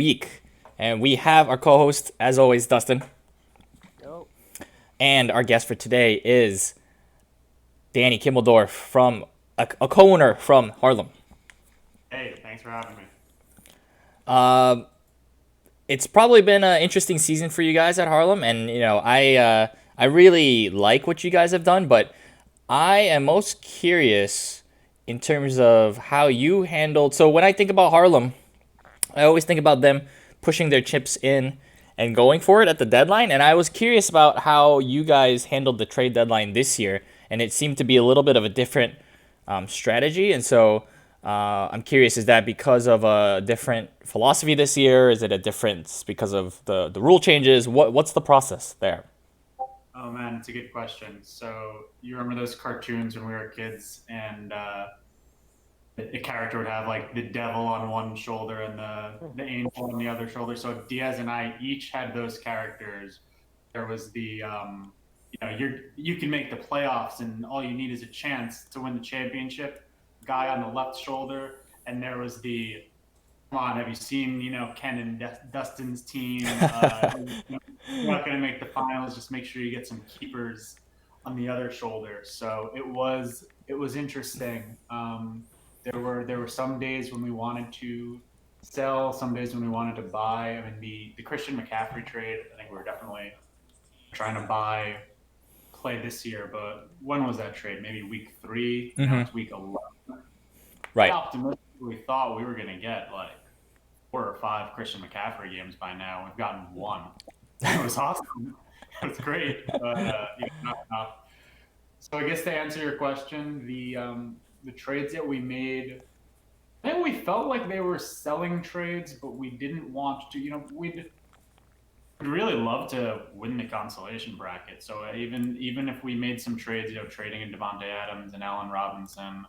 week. And we have our co-host, as always, Dustin. Yo. And our guest for today is Danny Kimmeldorf from a co-owner from Harlem. Hey, thanks for having me. It's probably been an interesting season for you guys at Harlem, and I really like what you guys have done, but I am most curious in terms of how you handled. So when I think about Harlem, I always think about them pushing their chips in and going for it at the deadline. And I was curious about how you guys handled the trade deadline this year, and it seemed to be a little bit of a different strategy. And so I'm curious: is that because of a different philosophy this year? Is it a difference because of the rule changes? What's the process there? Oh man, it's a good question. So you remember those cartoons when we were kids, and the character would have like the devil on one shoulder and the angel on the other shoulder. So Diaz and I each had those characters. There was you can make the playoffs, and all you need is a chance to win the championship. Guy on the left shoulder, and there was the come on, have you seen, Ken and Dustin's team? You're not going to make the finals. Just make sure you get some keepers on the other shoulder. So it was interesting. There were some days when we wanted to sell, some days when we wanted to buy. I mean, the Christian McCaffrey trade, I think we were definitely trying to buy play this year. But when was that trade? Maybe week three. Now Mm-hmm. it's week 11. I Right. optimistically thought we were going to get like 4 or 5 Christian McCaffrey games by now. We've gotten one. It was awesome. It was great, but not enough. So I guess to answer your question, the trades that we made, I think we felt like they were selling trades, but we didn't want to. We'd really love to win the consolation bracket. So even if we made some trades, trading in Devontae Adams and Allen Robinson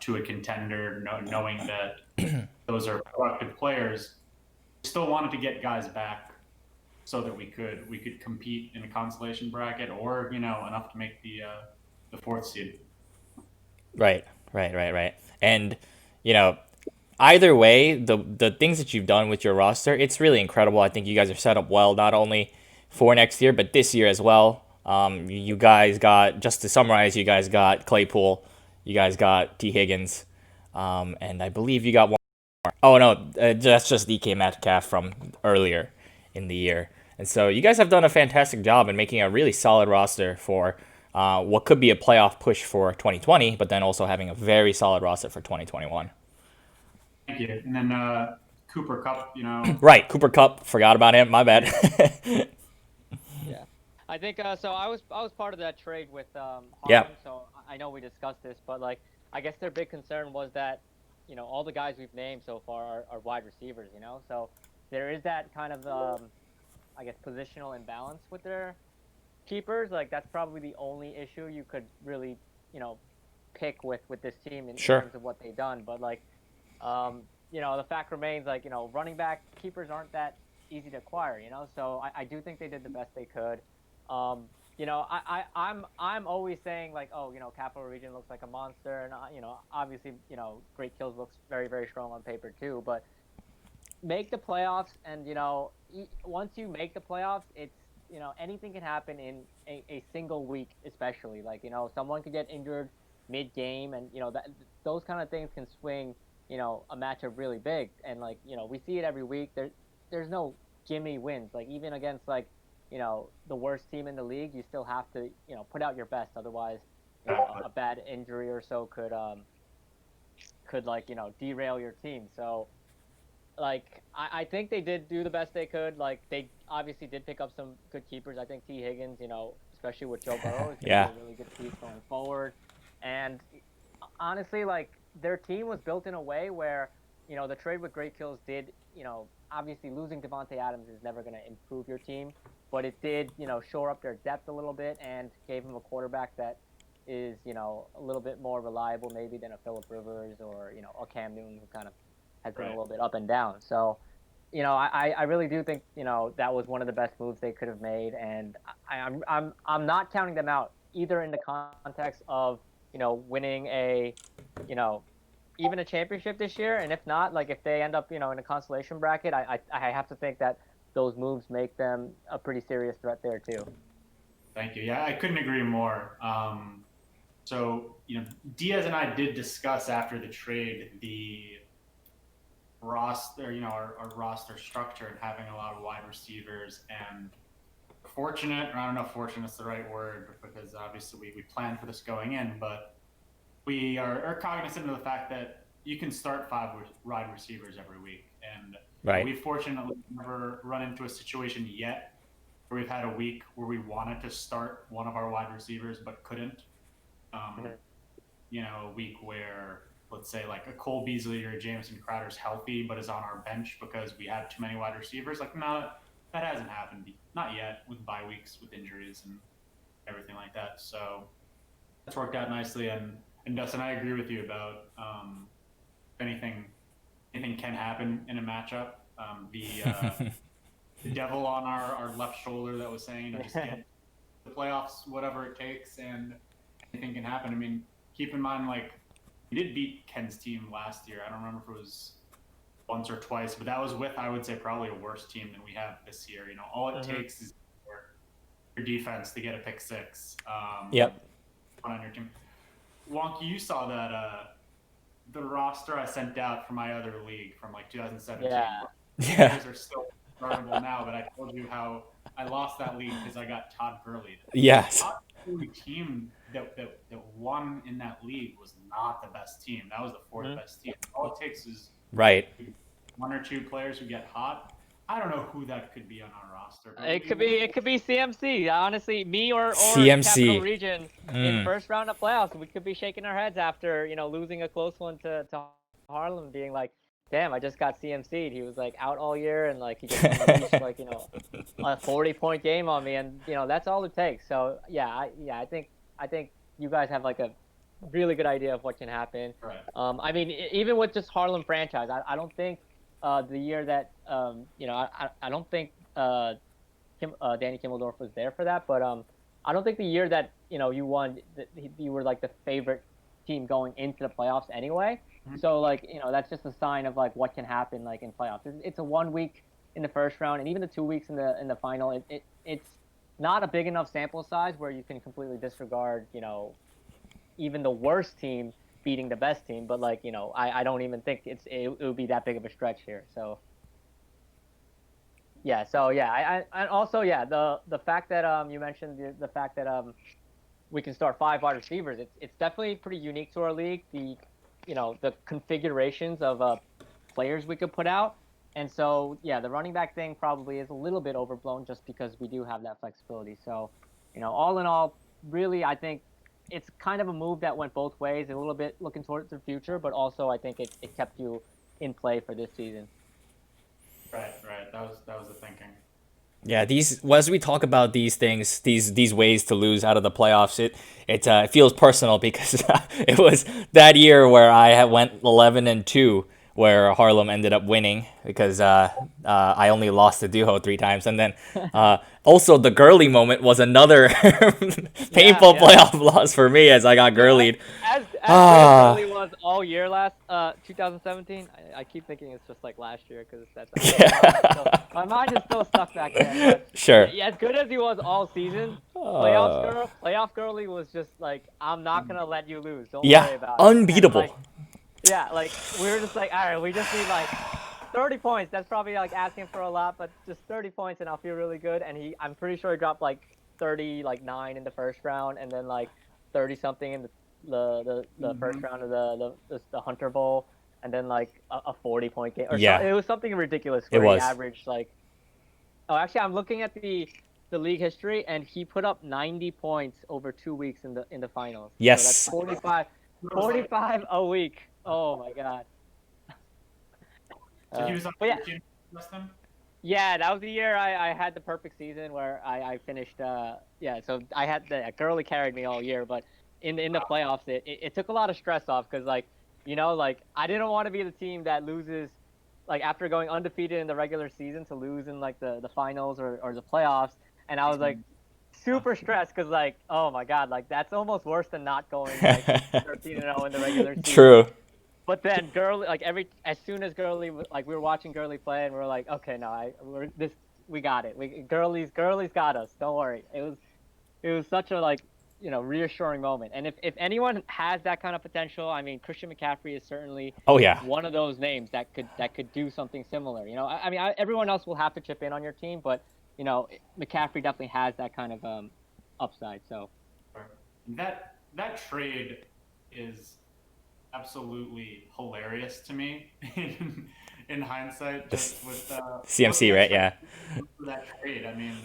to a contender, knowing that those are productive players, we still wanted to get guys back so that we could compete in a consolation bracket or enough to make the fourth seed. Right. Right. Right. Right. And you know, either way, the things that you've done with your roster, it's really incredible. I think you guys are set up well, not only for next year, but this year as well. You guys got, just to summarize, you guys got Claypool, you guys got T. Higgins, and I believe you got one more. Oh no, that's just DK Metcalf from earlier in the year. And so you guys have done a fantastic job in making a really solid roster for what could be a playoff push for 2020, but then also having a very solid roster for 2021. Thank you. And then Cooper Cup, Right, Cooper Cup. Forgot about him. My bad. yeah, Yeah. I think so. I was part of that trade with Yeah. Harlem, so I know we discussed this, but like I guess their big concern was that all the guys we've named so far are wide receivers, so there is that kind of I guess positional imbalance with their keepers. Like that's probably the only issue you could really you know pick with this team in Sure. terms of what they've done, but like the fact remains, like, running back keepers aren't that easy to acquire. So I do think they did the best they could. I'm always saying like, oh, Capital Region looks like a monster, and obviously, Great Kills looks very, very strong on paper too. But make the playoffs, and once you make the playoffs, it's anything can happen in a single week, especially like someone could get injured mid game, and that those kind of things can swing a matchup really big, and like we see it every week. There's no gimme wins. Like even against like the worst team in the league, you still have to put out your best. Otherwise, exactly. a bad injury or so could like derail your team. So like I think they did do the best they could. Like they obviously did pick up some good keepers. I think T. Higgins, especially with Joe Burrow, is going to be Yeah. a really good piece going forward. And honestly, like their team was built in a way where the trade with Great Kills did obviously losing Devonte Adams is never going to improve your team, but it did shore up their depth a little bit and gave them a quarterback that is a little bit more reliable maybe than a Philip Rivers or a Cam Newton, who kind of has been a Right. little bit up and down. So I really do think that was one of the best moves they could have made, and I'm not counting them out either in the context of winning a you know even a championship this year, and if not, like if they end up, in a consolation bracket, I have to think that those moves make them a pretty serious threat there too. Thank you. Yeah, I couldn't agree more. So, Diaz and I did discuss after the trade the roster, our roster structure and having a lot of wide receivers and fortunate, or I don't know if fortunate's the right word because obviously we planned for this going in, but we are cognizant of the fact that you can start 5 wide receivers every week. And Right. we've fortunately never run into a situation yet where we've had a week where we wanted to start one of our wide receivers but couldn't. A week where, let's say, like a Cole Beasley or a Jamison Crowder's healthy but is on our bench because we have too many wide receivers. Like, no, that hasn't happened. Not yet with bye weeks, with injuries and everything like that. So that's worked out nicely. And Dustin, I agree with you about anything can happen in a matchup. The devil on our left shoulder that was saying, just get the playoffs, whatever it takes, and anything can happen. I mean, keep in mind, like, we did beat Ken's team last year. I don't remember if it was once or twice, but that was with, I would say, probably a worse team than we have this year. All it takes is your defense to get a pick six. Yep. On your team. Wonky, you saw that the roster I sent out for my other league from like 2017. Yeah. Players are still startable now, but I told you how I lost that league because I got Todd Gurley. Yes. The team that won in that league was not the best team. That was the fourth best team. All it takes is right 1 or 2 players who get hot. I don't know who that could be on our roster. It could be CMC. Honestly, me or CMC. Capital Region in first round of playoffs. We could be shaking our heads after losing a close one to Harlem, being like, damn, I just got CMC'd. He was like out all year and like he just unleashed like a 40-point game on me, and that's all it takes. So I think you guys have like a really good idea of what can happen. Right. I mean, even with just Harlem franchise, I don't think the year that I don't think Danny Kimmeldorf was there for that, but I don't think the year that you won, you were like the favorite team going into the playoffs anyway. So like that's just a sign of like what can happen like in playoffs. It's a 1 week in the first round and even the 2 weeks in the final. It's not a big enough sample size where you can completely disregard even the worst team beating the best team. But like I don't even think it would be that big of a stretch here. So. Yeah. So yeah, I also the fact that you mentioned the fact that we can start 5 wide receivers. It's definitely pretty unique to our league. The configurations of players we could put out, and so the running back thing probably is a little bit overblown just because we do have that flexibility. So all in all, really I think it's kind of a move that went both ways, a little bit looking towards the future, but also I think it kept you in play for this season. Right. That was the thinking. Yeah, as we talk about these things, these ways to lose out of the playoffs, it feels personal because it was that year where I went 11-2, where Harlem ended up winning because I only lost to Duho 3 times, and then also the Gurley moment was another painful playoff loss for me as I got Gurleyed. As Gurley was all year last 2017. I keep thinking it's just like last year because that's my mind is still stuck back then. But, sure. As good as he was all season, playoff Gurley was just like, I'm not gonna let you lose. Don't worry about it. Unbeatable. Like we were just like, all right, we just need like 30 points. That's probably like asking for a lot, but just 30 points and I'll feel really good. And I'm pretty sure he dropped like 39 in the first round, and then like 30 something in the first round of the Hunter Bowl, and then like a 40-point game. It was something ridiculous. Where he averaged like, actually I'm looking at the league history, and he put up 90 points over 2 weeks in the finals. Yes. So that's 45 a week. Oh my god. So he was on the team last time? Yeah, that was the year I had the perfect season where I finished. So I had Gurley carried me all year, but in the playoffs, it took a lot of stress off because like I didn't want to be the team that loses, like after going undefeated in the regular season to lose in like the finals or the playoffs, and I was like super stressed because like, oh my god, like that's almost worse than not going like 13-0 in the regular season. True. But then Gurley, like as soon as Gurley, like we were watching Gurley play, and we are like, okay, no, we got it. Gurley's got us. Don't worry. It was such a like reassuring moment. And if anyone has that kind of potential, I mean, Christian McCaffrey is certainly Oh yeah. one of those names that could do something similar. I mean, everyone else will have to chip in on your team, but McCaffrey definitely has that kind of upside. So That trade is absolutely hilarious to me in hindsight, just with CMC, right? Yeah. for that trade. I mean,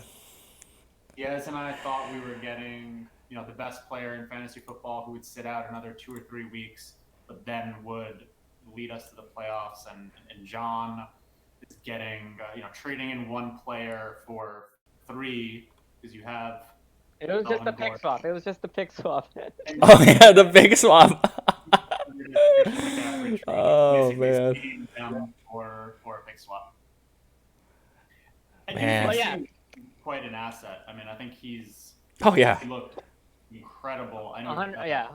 Diaz and I thought we were getting, the best player in fantasy football who would sit out another 2 or 3 weeks, but then would lead us to the playoffs. And John is getting, trading in one player for three because you have it was just a Melvin pick Gordon. swap. It was just a pick swap. Oh yeah, the big swap. Oh Basically man. trading them for a pick swap. And Man. he yeah. seems quite an asset. I mean, I think he Oh yeah. looked incredible. I know. 100, yeah.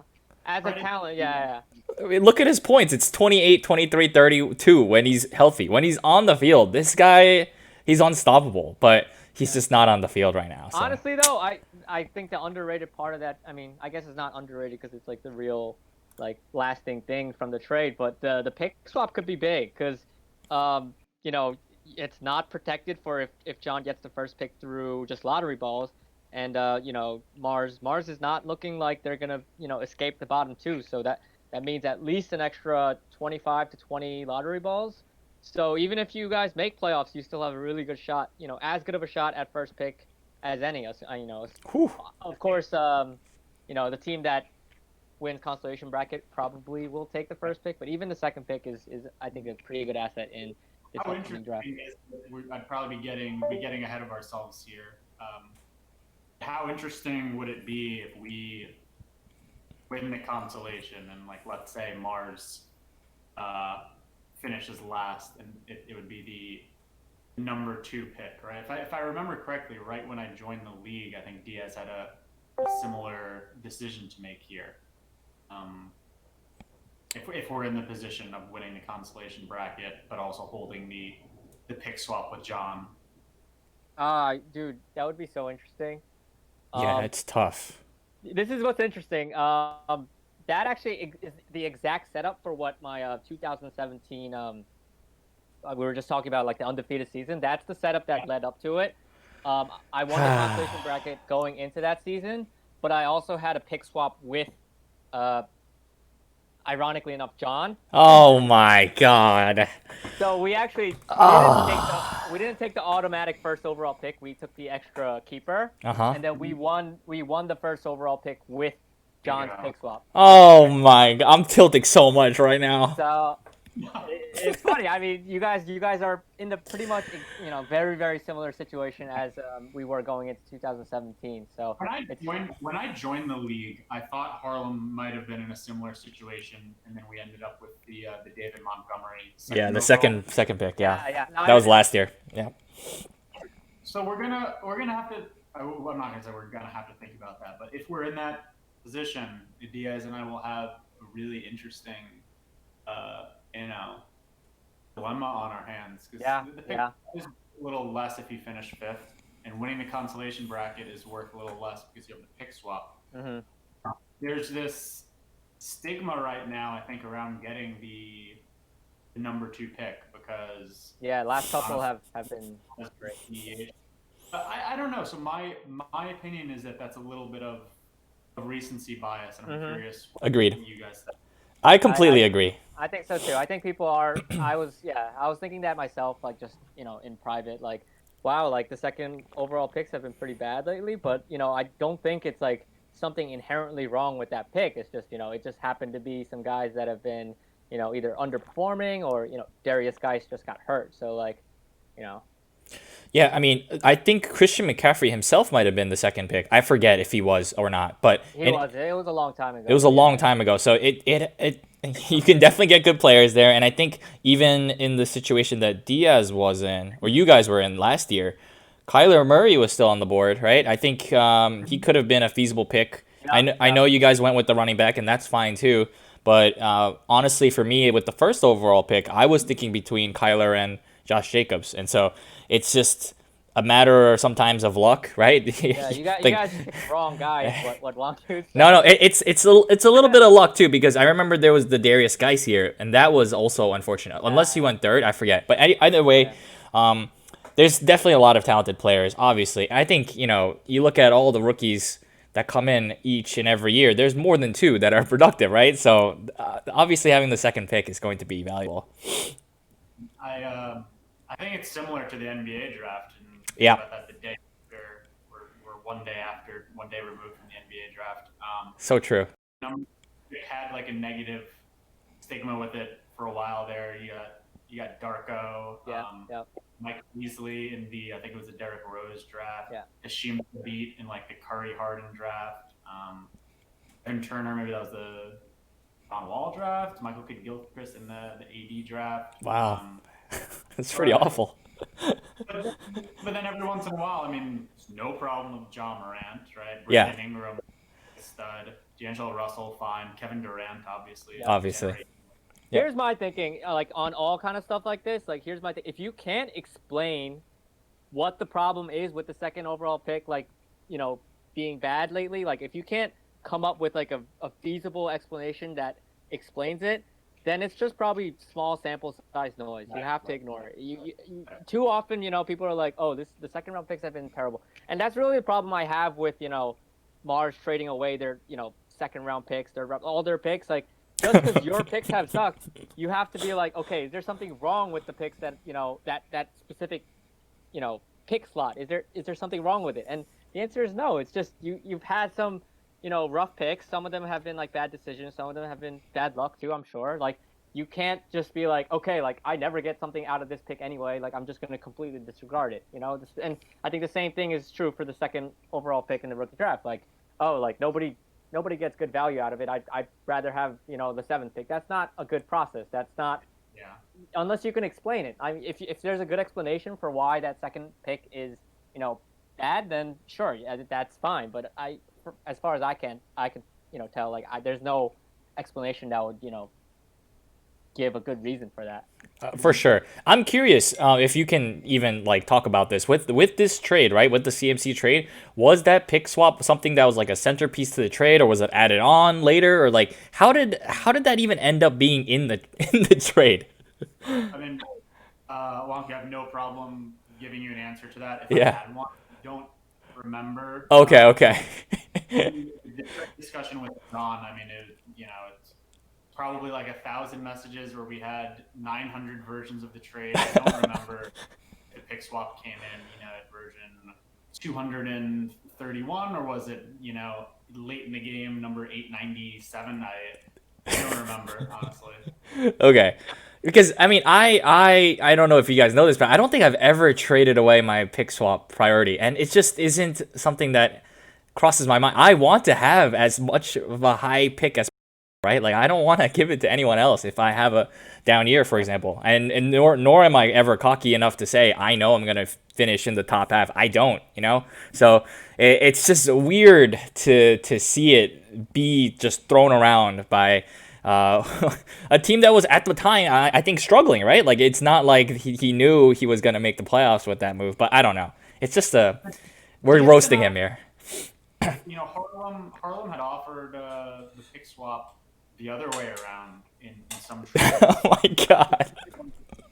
As a Credit- talent, yeah. I mean, look at his points. It's 28, 23, 32 when he's healthy. When he's on the field, this guy, he's unstoppable, but he's just not on the field right now. So. Honestly, though, I think the underrated part of that, I mean, I guess it's not underrated because it's like the real, like, lasting thing from the trade, but the pick swap could be big because, it's not protected for if John gets the first pick through just lottery balls, and Mars is not looking like they're gonna escape the bottom two, so that means at least an extra 25 to 20 lottery balls. So even if you guys make playoffs, you still have a really good shot, as good of a shot at first pick as any. Whew. Of course, the team that wins consolation bracket probably will take the first pick, but even the second pick is I think a pretty good asset in this How upcoming draft. interesting is I'd probably be getting ahead of ourselves here. How interesting would it be if we win the consolation and, like, let's say Mars finishes last, and it would be the number 2 pick, right? If I remember correctly, right when I joined the league, I think Diaz had a similar decision to make here. If we're in the position of winning the consolation bracket, but also holding the pick swap with John. Dude, that would be so interesting. Yeah, it's tough. This is what's interesting. That actually is the exact setup for what my 2017. We were just talking about, like, the undefeated season. That's the setup that led up to it. I won the consolation bracket going into that season, but I also had a pick swap with, ironically enough, John. Oh my god. So we actually we didn't take the automatic first overall pick. We took the extra keeper, and then we won the first overall pick with John's pick swap. Oh my god. I'm tilting so much right now. So it's funny. I mean, you guys are in the pretty much very very similar situation as we were going into 2017. So when I joined the league, I thought Harlem might have been in a similar situation, and then we ended up with the David Montgomery. Yeah, the second pick. Yeah, yeah. No, that was last year. Yeah. So we're gonna have to. I'm not gonna say we're gonna have to think about that, but if we're in that position, Diaz and I will have a really interesting, dilemma on our hands. Yeah, the pick is a little less if you finish 5th, and winning the consolation bracket is worth a little less because you have the pick swap. Mm-hmm. There's this stigma right now, I think, around getting the number 2 pick because last couple have been great. I don't know. So my opinion is that that's a little bit of recency bias, and I'm curious what Agreed. you guys think. I completely agree. I think so too. I think people are. I was thinking that myself, like, just in private, like, wow, like the second overall picks have been pretty bad lately, but I don't think it's like something inherently wrong with that pick. It's just it just happened to be some guys that have been either underperforming or Darius Geis just got hurt, so like Yeah, I mean, I think Christian McCaffrey himself might have been the second pick. I forget if he was or not, but It was a long time ago. It was a long time ago, so it you can definitely get good players there, and I think even in the situation that Diaz was in, or you guys were in last year, Kyler Murray was still on the board, right? I think he could have been a feasible pick. I know you guys went with the running back, and that's fine too. But honestly, for me, with the first overall pick, I was thinking between Kyler and Josh Jacobs, and so it's just a matter sometimes of luck, right? Yeah, you Like guys just picked the wrong guy. Is what Wangchu's no, no, saying. it's a little bit of luck too because I remember there was the Darius Geis here, and that was also unfortunate. Unless he Yeah, went third, I forget. But either way, yeah, um, there's definitely a lot of talented players. Obviously, I think you look at all the rookies that come in each and every year. There's more than two that are productive, right? So obviously, having the second pick is going to be valuable. I think it's similar to the NBA draft, and think Yeah, about that the day after, or one day after, one day removed from the NBA draft. so true. Number it had like a negative stigma with it for a while there. You got Darko, yeah, yeah, Mike Beasley in the I think it was the Derrick Rose draft, yeah. Hashim Beat in like the Curry Harden draft, and Turner maybe that was the John Wall draft, Michael Kidd Gilchrist in the AD draft. Wow, that's pretty But awful. but then every once in a while, I mean, it's no problem with John Morant, right? Yeah, Brandon Ingram, stud. D'Angelo Russell, fine. Kevin Durant, obviously, Yeah. is obviously. generation. Yeah, Here's my thinking, like on all kind of stuff like this. Like, here's my thing: if you can't explain what the problem is with the second overall pick, like, you know, being bad lately, like if you can't come up with like a feasible explanation that explains it, then it's just probably small sample size noise. You have to ignore it. Too often, people are like, oh, the second round picks have been terrible, and that's really the problem I have with Mars trading away their second round picks, all their picks. Like, just because your picks have sucked, you have to be like, okay, is there something wrong with the picks that that specific pick slot? Is there something wrong with it? And the answer is no. It's just you've had some rough picks. Some of them have been like bad decisions. Some of them have been bad luck too, I'm sure. Like, you can't just be like, okay, like I never get something out of this pick anyway, like I'm just going to completely disregard it, and I think the same thing is true for the second overall pick in the rookie draft. Like, oh, like nobody gets good value out of it. I'd rather have the seventh pick. That's not a good process. That's not, Yeah. unless you can explain it. I mean, if there's a good explanation for why that second pick is, bad, then sure, yeah, that's fine. But as far as I can tell, like there's no explanation that would give a good reason for that. For sure. I'm curious if you can even like talk about this with this trade, right? With the CMC trade, was that pick swap something that was like a centerpiece to the trade, or was it added on later, or like how did that even end up being in the in the trade? I mean, Wonk, I have no problem giving you an answer to that if I Yeah. had one. I don't remember. Okay. Okay. The discussion with Ron, I mean, it's probably like 1,000 messages where we had 900 versions of the trade. I don't remember if the pick swap came in, at version 231, or was it, late in the game, number 897? I don't remember, honestly. Okay. Because I mean, I don't know if you guys know this, but I don't think I've ever traded away my pick swap priority, and it just isn't something that crosses my mind. I want to have as much of a high pick as right. Like I don't want to give it to anyone else if I have a down year, for example. And nor am I ever cocky enough to say I know I'm gonna finish in the top half. I don't, So it's just weird to see it be just thrown around by a team that was at the time I think struggling, right? Like it's not like he knew he was gonna make the playoffs with that move, but I don't know. It's just we're Just roasting gonna, him here. Harlem had offered the pick swap the other way around in some Oh trades, my god.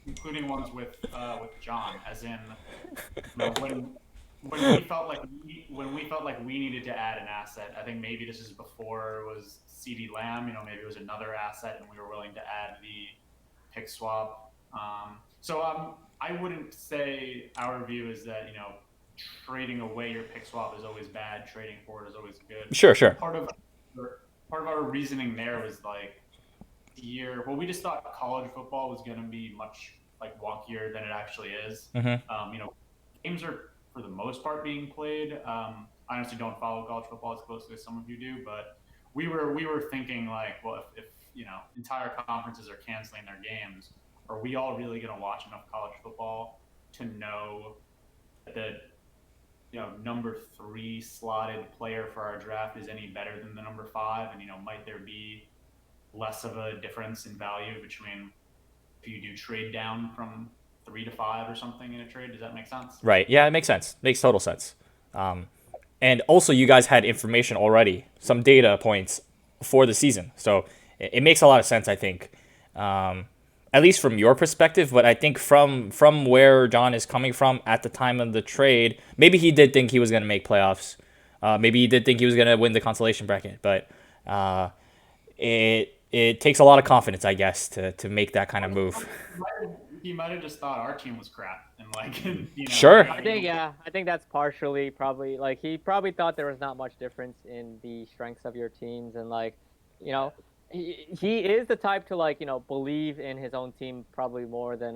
including ones with John, as in, when we felt like we needed to add an asset. I think maybe this is before it was CD Lamb. Maybe it was another asset, and we were willing to add the pick swap. So I wouldn't say our view is that trading away your pick swap is always bad. Trading for it is always good. Sure, sure. Part of our reasoning there was like we just thought college football was going to be much like wonkier than it actually is. Hmm. Games are for the most part being played. I honestly don't follow college football as closely as some of you do, but we were thinking like, well, if entire conferences are canceling their games, are we all really going to watch enough college football to know that the number 3 slotted player for our draft is any better than the number 5, and might there be less of a difference in value between if you do trade down from 3 to 5 or something in a trade. Does that make sense? Right. Yeah, it makes sense. Makes total sense. And also, you guys had information already, some data points for the season. So it makes a lot of sense, I think, at least from your perspective. But I think from where John is coming from at the time of the trade, maybe he did think he was going to make playoffs. Maybe he did think he was going to win the consolation bracket. But it takes a lot of confidence, I guess, to make that kind of move. He might have just thought our team was crap and like Sure. I think that's partially probably like he probably thought there was not much difference in the strengths of your teams and like, you know, he is the type to like, believe in his own team probably more than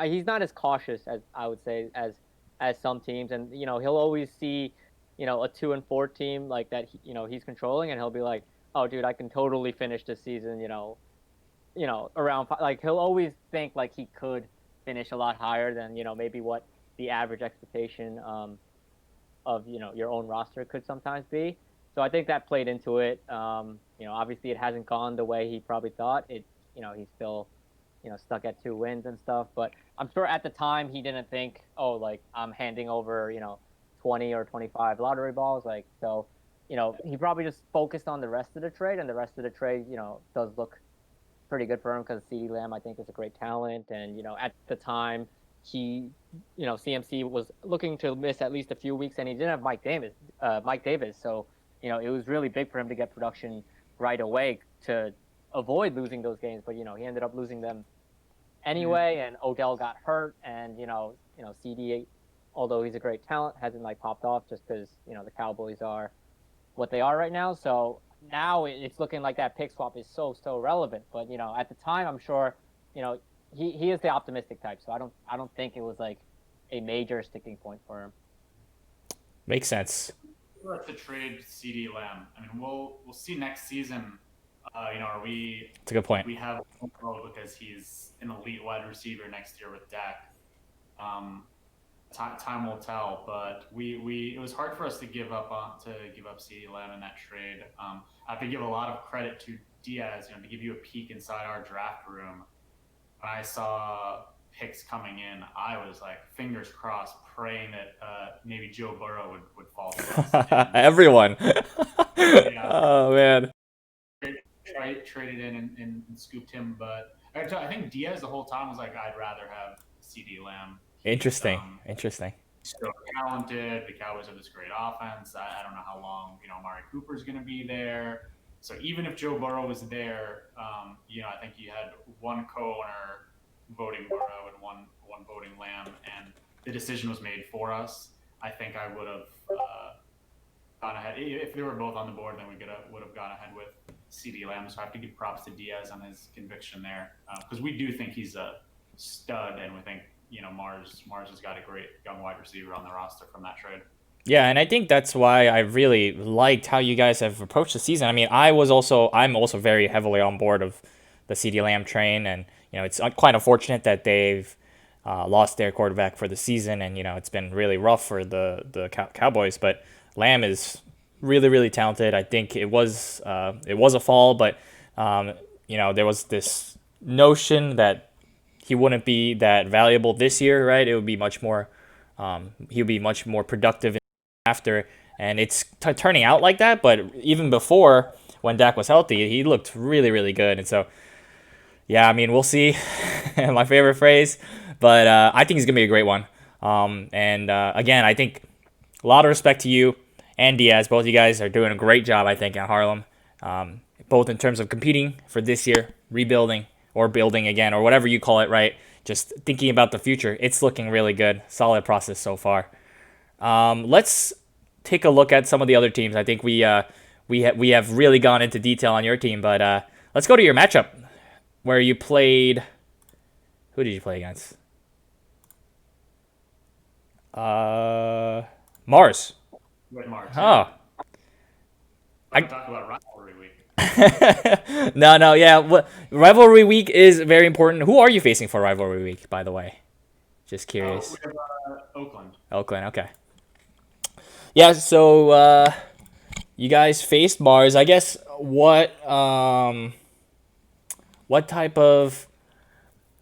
he's not as cautious as I would say as some teams and he'll always see, a 2-4 team like that he's controlling and he'll be like, "Oh dude, I can totally finish this season, around like he'll always think like he could finish a lot higher than maybe what the average expectation of your own roster could sometimes be. So I think that played into it. Obviously it hasn't gone the way he probably thought. He's still stuck at 2 wins and stuff. But I'm sure at the time he didn't think, oh, like I'm handing over 20 or 25 lottery balls, like so. He probably just focused on the rest of the trade, and the rest of the trade, does look pretty good for him because CeeDee Lamb, I think, is a great talent. And, at the time, CMC was looking to miss at least a few weeks, and he didn't have Mike Davis. So, it was really big for him to get production right away to avoid losing those games. But, he ended up losing them anyway, and Odell got hurt. And, CD, although he's a great talent, hasn't, like, popped off just because, the Cowboys are what they are right now. So, now it's looking like that pick swap is so relevant. But at the time, I'm sure he is the optimistic type. So I don't think it was like a major sticking point for him. Makes sense. To trade CD Lamb. I mean, we'll see next season. Are we? It's a good point. We have because he's an elite wide receiver next year with Dak. Time will tell, but it was hard for us to give up CD Lamb in that trade. I have to give a lot of credit to Diaz, to give you a peek inside our draft room. When I saw picks coming in, I was like fingers crossed, praying that maybe Joe Burrow would fall to us. Everyone. Yeah. Oh man. Traded in and scooped him, but I think Diaz the whole time was like, I'd rather have CD Lamb. Interesting. So talented. The Cowboys have this great offense. I don't know how long Amari Cooper's going to be there. So even if Joe Burrow was there, I think you had one co-owner voting Burrow and one voting Lamb, and the decision was made for us. I think I would have gone ahead if they were both on the board. Then we would have gone ahead with CD Lamb. So I have to give props to Diaz on his conviction there, because we do think he's a stud, and we think Mars has got a great young wide receiver on the roster from that trade. Yeah, and I think that's why I really liked how you guys have approached the season. I mean, I'm also very heavily on board of the CeeDee Lamb train, and it's quite unfortunate that they've lost their quarterback for the season, and it's been really rough for the Cowboys. But Lamb is really talented. I think it was a fall, but there was this notion that he wouldn't be that valuable this year, right? It would be much more. He would be much more productive after, and it's turning out like that. But even before, when Dak was healthy, he looked really good. And so, yeah, I mean, we'll see. My favorite phrase, but I think he's gonna be a great one. Again, I think a lot of respect to you and Diaz. Both of you guys are doing a great job, I think, at Harlem, both in terms of competing for this year, rebuilding, or building again, or whatever you call it, right? Just thinking about the future. It's looking really good. Solid process so far. Let's take a look at some of the other teams. I think we have really gone into detail on your team, but let's go to your matchup where you played. Who did you play against? Mars. With Mars. Oh. I talk about rivalry week. No, yeah. Rivalry week is very important. Who are you facing for rivalry week, by the way? Just curious. We have Oakland. Oakland, okay. Yeah, so you guys faced Mars. I guess what what type of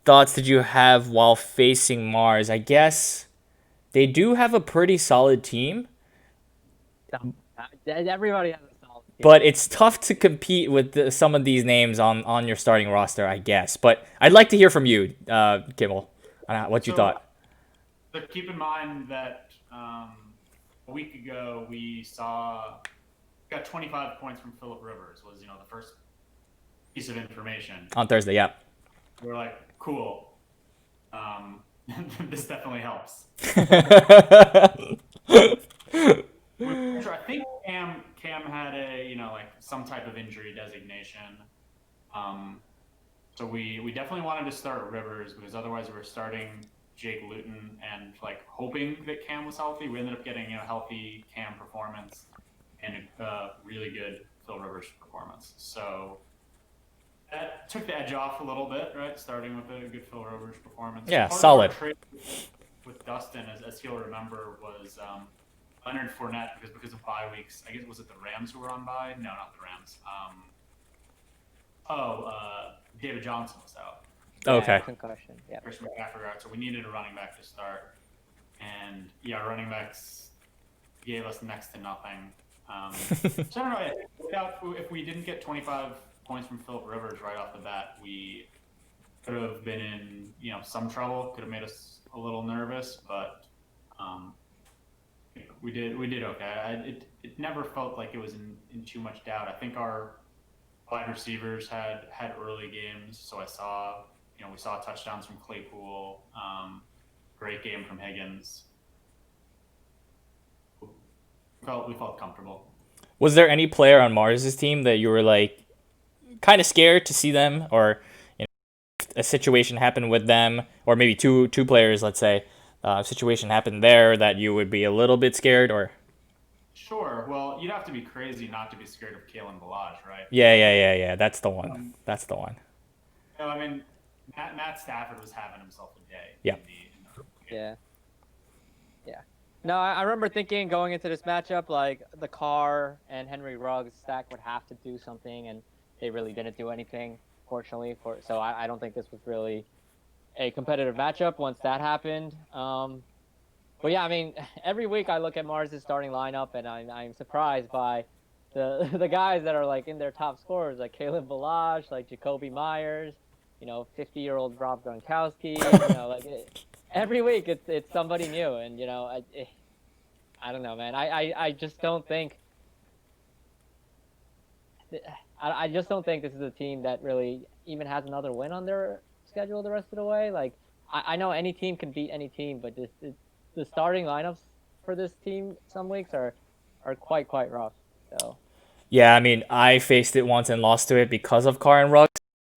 thoughts did you have while facing Mars? I guess they do have a pretty solid team, So, everybody has a solid team. but it's tough to compete with some of these names on your starting roster, I guess. But I'd like to hear from you, Kimmel, on what you So, thought. so keep in mind that a week ago we got 25 points from Philip Rivers was the first piece of information. On Thursday, yeah. We're like, cool. This definitely helps. I think Cam had a like some type of injury designation. Um, so we definitely wanted to start Rivers because otherwise we were starting Jake Luton and like hoping that Cam was healthy. We ended up getting healthy Cam performance and a really good Phil Rivers performance. So that took the edge off a little bit, right? Starting with a good Phil Rivers performance. Yeah, Part solid. of our trade with Dustin, as he'll remember, was Leonard Fournette because of bye weeks. I guess was it the Rams who were on bye? No, not the Rams. David Johnson was out. Okay. Concussion. Yeah. Christian McCaffrey out, so we needed a running back to start. And yeah, running backs gave us next to nothing. So I don't know if we didn't get 25 points from Philip Rivers right off the bat, we could have been in some trouble. Could have made us a little nervous, but we did okay. It never felt like it was in too much doubt. I think our wide receivers had early games, so we saw touchdowns from Claypool. Great game from Higgins. We felt comfortable. Was there any player on Mars's team that you were like kind of scared to see them, or a situation happened with them, or maybe two players, let's say, a situation happened there that you would be a little bit scared, or? Sure. Well, you'd have to be crazy not to be scared of Kalen Balaj, right? Yeah. That's the one. That's the one. No, I mean, Matt Stafford was having himself a day. Yeah. Yeah. Yeah. No, I remember thinking going into this matchup, like the Carr and Henry Ruggs stack would have to do something, and they really didn't do anything, fortunately. So I don't think this was really a competitive matchup once that happened. But yeah, I mean, every week I look at Mars' starting lineup, and I'm surprised by the guys that are like in their top scorers, like Kalen Balaj, like Jacoby Myers, 50-year-old Rob Gronkowski. Every week it's somebody new, and I don't know, man. I just don't think. I just don't think this is a team that really even has another win on their schedule the rest of the way. Like I know any team can beat any team, but the starting lineups for this team some weeks are quite rough. So Yeah, I mean, I faced it once and lost to it because of Carr and Ruggs.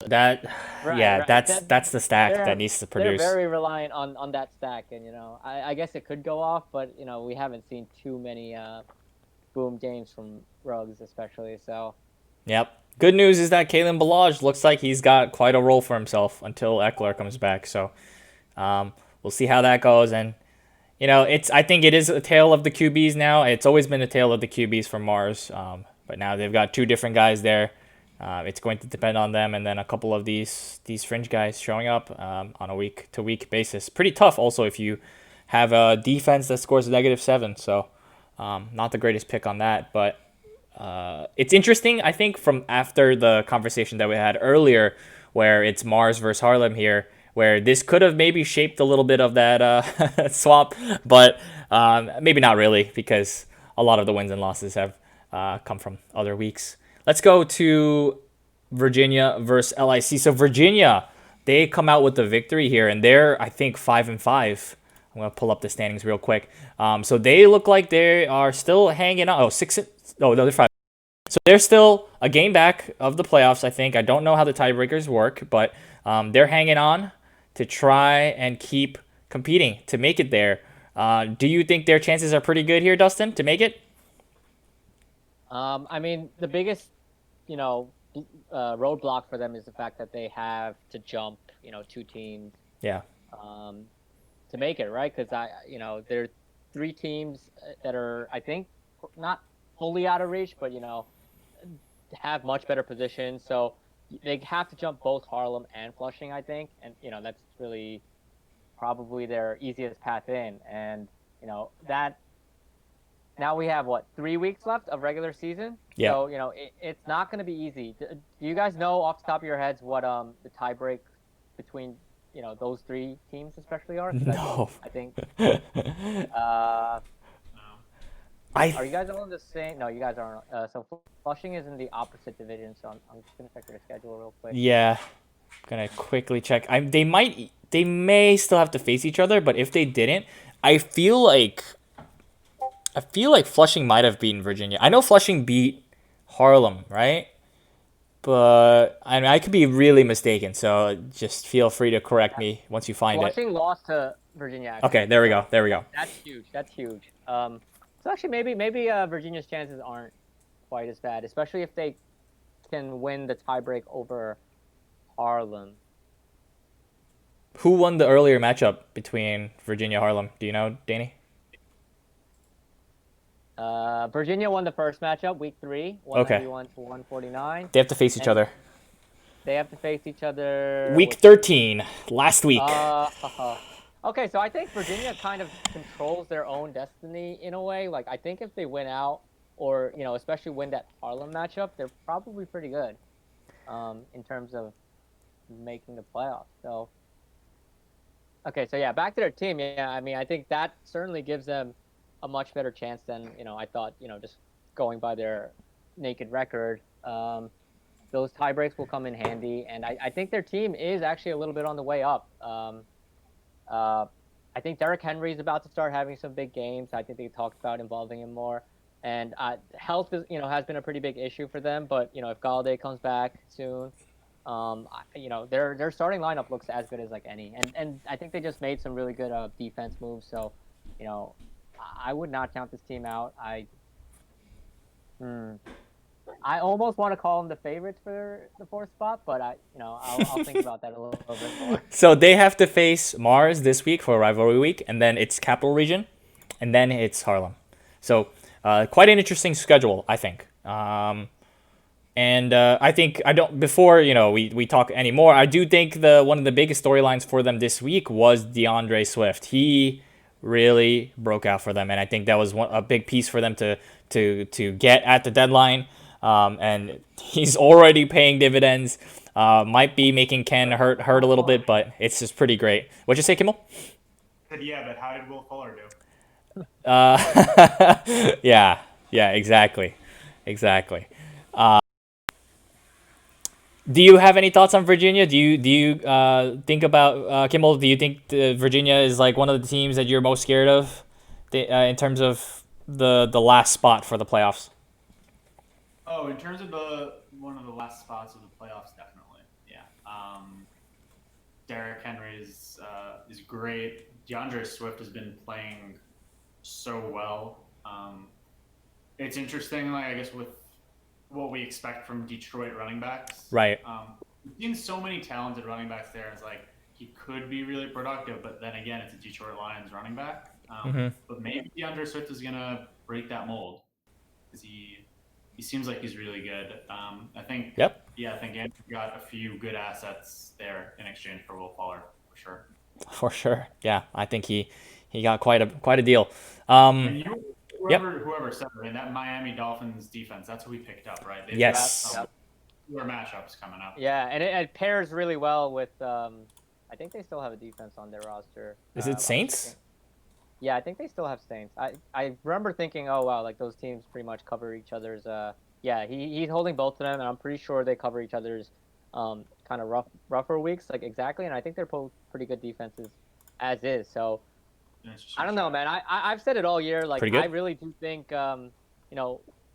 That, yeah, right. that's the stack that needs to They're produce. very reliant on that stack, and I guess it could go off, but we haven't seen too many boom games from Ruggs especially. So Yep. Good news is that Kalen Balaj looks like he's got quite a role for himself until Eckler comes back. So we'll see how that goes. And I think it is a tale of the QBs now. It's always been a tale of the QBs for Mars, but now they've got two different guys there. It's going to depend on them, and then a couple of these fringe guys showing up on a week-to-week basis. Pretty tough, also, if you have a defense that scores -7. So not the greatest pick on that, but it's interesting. I think from after the conversation that we had earlier, where it's Mars versus Harlem here, where this could have maybe shaped a little bit of that swap, but maybe not really, because a lot of the wins and losses have come from other weeks. Let's go to Virginia versus LIC. So Virginia, they come out with the victory here, and they're, I think, 5-5. I'm gonna pull up the standings real quick. So they look like they are still hanging on. No, they're 5. So they're still a game back of the playoffs, I think. I don't know how the tiebreakers work, but they're hanging on to try and keep competing to make it there. Do you think their chances are pretty good here, Dustin, to make it? I mean, the biggest, roadblock for them is the fact that they have to jump, two teams. Yeah. To make it, right? Because there are three teams that are, I think, not fully out of reach, but have much better positions. So they have to jump both Harlem and Flushing, I think, and that's really probably their easiest path in. And that now we have what 3 weeks left of regular season, Yeah. so it's not going to be easy. Do you guys know off the top of your heads what the tie break between those three teams especially are? Because No. I think uh, No. I are you guys all in the same? No, you guys aren't. So Flushing is in the opposite division. So I'm just gonna check their schedule real quick. Yeah, gonna quickly check. They may still have to face each other, but if they didn't, I feel like Flushing might have beaten Virginia. I know Flushing beat Harlem, right? But I mean, I could be really mistaken. So just feel free to correct me once you find it. Flushing lost to Virginia Okay, actually, there we go. so There we go. that's huge. That's huge. So actually maybe Virginia's chances aren't quite as bad, especially if they can win the tiebreak over Harlem. Who won the earlier matchup between Virginia Harlem? Do you know, Danny? Virginia won the first matchup, week 3, Okay, 191 to 149, they have to face each and other. they have to face each other. Week 13, last week. Okay, so I think Virginia kind of controls their own destiny in a way. Like I think if they win out, or especially win that Harlem matchup, they're probably pretty good, in terms of making the playoffs. So, okay, so yeah, back to their team. Yeah, I mean, I think that certainly gives them a much better chance than I thought. Just going by their naked record. Those tie breaks will come in handy, and I think their team is actually a little bit on the way up. Uh, I think Derrick Henry is about to start having some big games. I think they talked about involving him more, and health is has been a pretty big issue for them. But if Galladay comes back soon, their starting lineup looks as good as like any, and I think they just made some really good defense moves. So, you know, I would not count this team out. Hmm, I almost want to call them the favorites for the fourth spot, but I'll think about that a little bit more. So they have to face Mars this week for rivalry week, and then it's Capital Region, and then it's Harlem. So quite an interesting schedule, I think. And I think I don't before we talk anymore. I do think the one of the biggest storylines for them this week was DeAndre Swift. He really broke out for them, and I think that was a big piece for them to get at the deadline. And he's already paying dividends. Might be making Ken hurt a little bit, but it's just pretty great. What'd you say, Kimmel? Said, yeah, but how did Will Fuller do? Yeah, exactly, exactly. Do you have any thoughts on Virginia? Do you think about Kimmel? Do you think Virginia is like one of the teams that you're most scared of, in terms of the last spot for the playoffs? Oh, in terms of the one of the last spots of the playoffs, definitely. Yeah. Derrick Henry is great. DeAndre Swift has been playing so well. It's interesting, like I guess with what we expect from Detroit running backs. Right. We've seen so many talented running backs there. It's like he could be really productive, but then again, it's a Detroit Lions running back. Mm-hmm. But maybe DeAndre Swift is gonna break that mold because he seems like he's really good. I think Yep. yeah, I think Andrew got a few good assets there in exchange for Will Fuller for sure. For sure. Yeah, I think he got quite a deal. And Yep. whoever said it, that Miami Dolphins defense, that's what we picked up, right? They've got Yes. some killer matchups coming up. Yeah, and it pairs really well with. I think they still have a defense on their roster. Is it Saints? Yeah, I think they still have Saints. I remember thinking, oh wow, like those teams pretty much cover each other's. Yeah, he's holding both of them, and I'm pretty sure they cover each other's, kind of rougher weeks, like exactly. And I think they're both pretty good defenses, as is. So I don't know, man. I've said it all year. Like Pretty good. I really do think,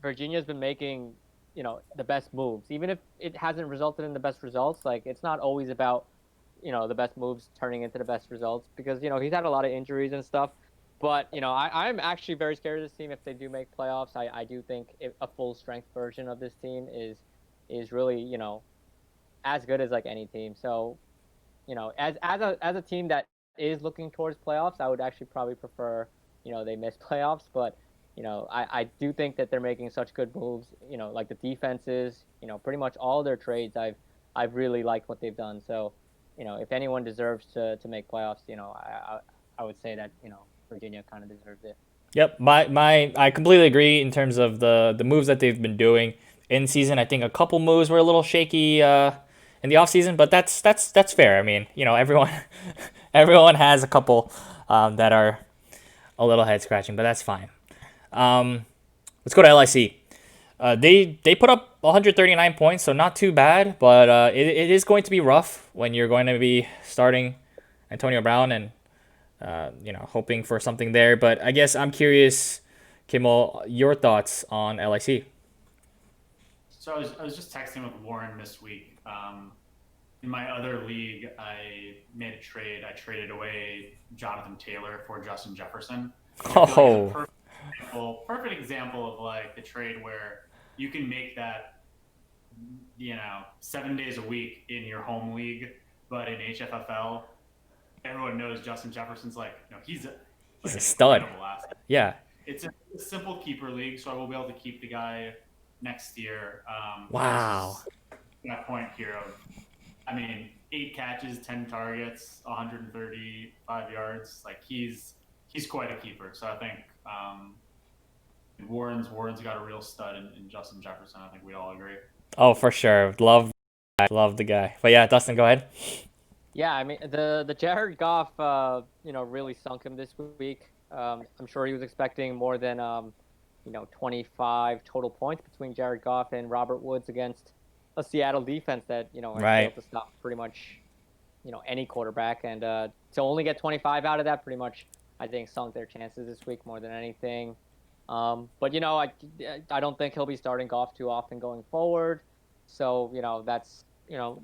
Virginia's been making, the best moves, even if it hasn't resulted in the best results. Like it's not always about, the best moves turning into the best results because he's had a lot of injuries and stuff. But I'm actually very scared of this team if they do make playoffs. I do think a full strength version of this team is really as good as like any team. So as a team that is looking towards playoffs, I would actually probably prefer they miss playoffs. But I do think that they're making such good moves. Like the defenses, pretty much all their trades I've really liked what they've done. So, if anyone deserves to make playoffs, I would say that Virginia kind of deserves it. Yep, my I completely agree in terms of the moves that they've been doing in season. I think a couple moves were a little shaky in the off season, but that's fair. I mean, everyone everyone has a couple that are a little head scratching, but that's fine. Um, let's go to LIC. They put up 139 points, so not too bad, but it is going to be rough when you're going to be starting Antonio Brown and hoping for something there. But I guess I'm curious, Kimmel, your thoughts on LIC. So I was just texting with Warren this week. In my other league, I made a trade. I traded away Jonathan Taylor for Justin Jefferson, which I feel like is a Oh, perfect example of like the trade where you can make that 7 days a week in your home league, but in HFFL, everyone knows Justin Jefferson's like he's he's like a an stud. incredible asset. Yeah. It's a simple keeper league, so I will be able to keep the guy next year. This Wow. is my point here of, I mean, 8 catches, 10 targets, 135 yards. Like he's quite a keeper. So I think Warren's got a real stud in Justin Jefferson. I think we all agree. Oh, for sure. Love the guy. But yeah, Dustin, go ahead. Yeah, I mean the Jared Goff, really sunk him this week. I'm sure he was expecting more than 25 total points between Jared Goff and Robert Woods against a Seattle defense that has Right. failed to stop pretty much any quarterback, and to only get 25 out of that pretty much I think sunk their chances this week more than anything. But I don't think he'll be starting Goff too often going forward. So that's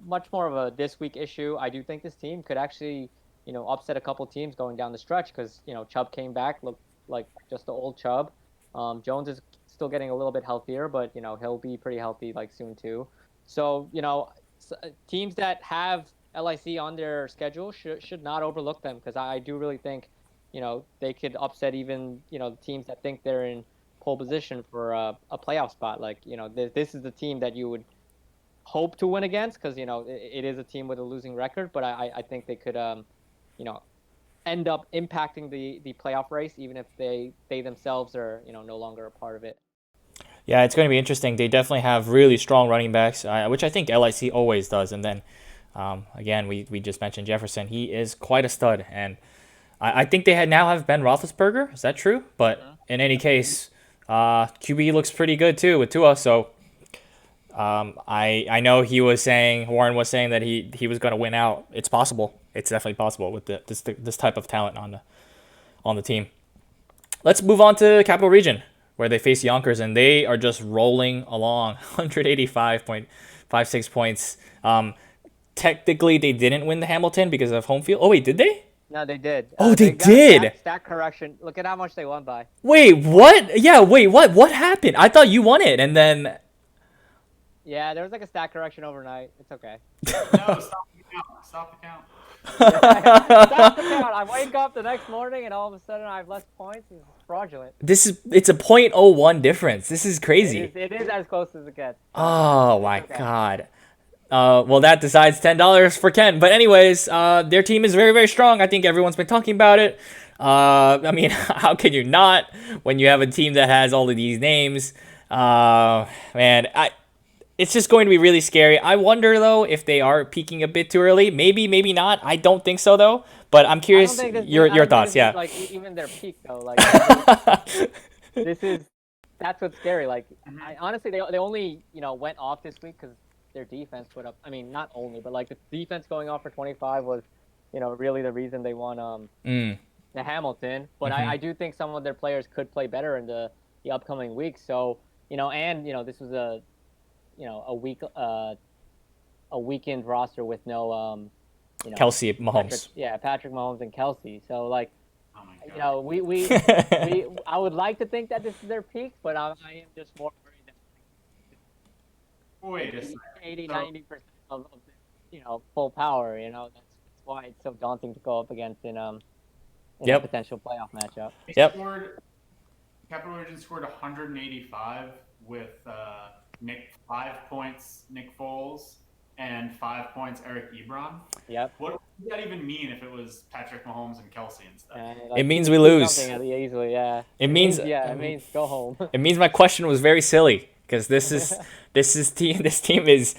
much more of a this week issue. I do think this team could actually upset a couple teams going down the stretch because Chubb came back, looked like just the old Chubb. Jones is still getting a little bit healthier, but he'll be pretty healthy like soon too. So teams that have LIC on their schedule should not overlook them because I do really think they could upset even the teams that think they're in pole position for a playoff spot. Like this is the team that you would hope to win against because it is a team with a losing record, but I think they could you know end up impacting the playoff race even if they themselves are no longer a part of it. Yeah, it's going to be interesting. They definitely have really strong running backs, which I think LIC always does. And then, again, we just mentioned Jefferson. He is quite a stud. And I think they now have Ben Roethlisberger. Is that true? But in any case, QB looks pretty good too with Tua. So I know Warren was saying that he was going to win out. It's possible. It's definitely possible with this type of talent on the team. Let's move on to Capital Region, where they face Yonkers, and they are just rolling along, 185.56 points. Technically, they didn't win the Hamilton because of home field. Oh, wait, did they? No, they did. Oh, they They got a did. stat correction. Look at how much they won by. Wait, what? Yeah, wait, what? What happened? I thought you won it, and then. Yeah, there was like a stat correction overnight. It's okay. No, stop the count. Stop the count. Stop the count. I wake up the next morning and all of a sudden I have less points. It's fraudulent. It's a .01 difference. This is crazy. It is as close as it gets. Oh my Okay. God. Well, that decides $10 for Ken. But anyways, their team is very, very strong. I think everyone's been talking about it. I mean, how can you not when you have a team that has all of these names? Man, it's just going to be really scary. I wonder though if they are peaking a bit too early. Maybe, maybe not. I don't think so though. But I'm I don't curious think this, I your don't think thoughts. this Yeah. is like even their peak though. Like this is that's what's scary. Like I honestly they only went off this week because their defense put up. I mean not only but like the defense going off for 25 was really the reason they won Mm. the Hamilton. But Mhm. I do think some of their players could play better in the upcoming weeks. So and this was a week a weekend roster with no Kelsey Mahomes. Patrick Mahomes and Kelsey. So like Oh my god. we I would like to think that this is their peak, but I am just more worried that Wait a second. 80, So- 90% of full power. That's why it's so daunting to go up against in a Yep. potential playoff matchup. They Yep. Capital Region scored 185 with 5 points, Nick Foles, and 5 points Eric Ebron. Yep. What would that even mean if it was Patrick Mahomes and Kelsey instead? It Like means we keep something lose. easily. Yeah. It It means means it means go home. it means my question was very silly because this team is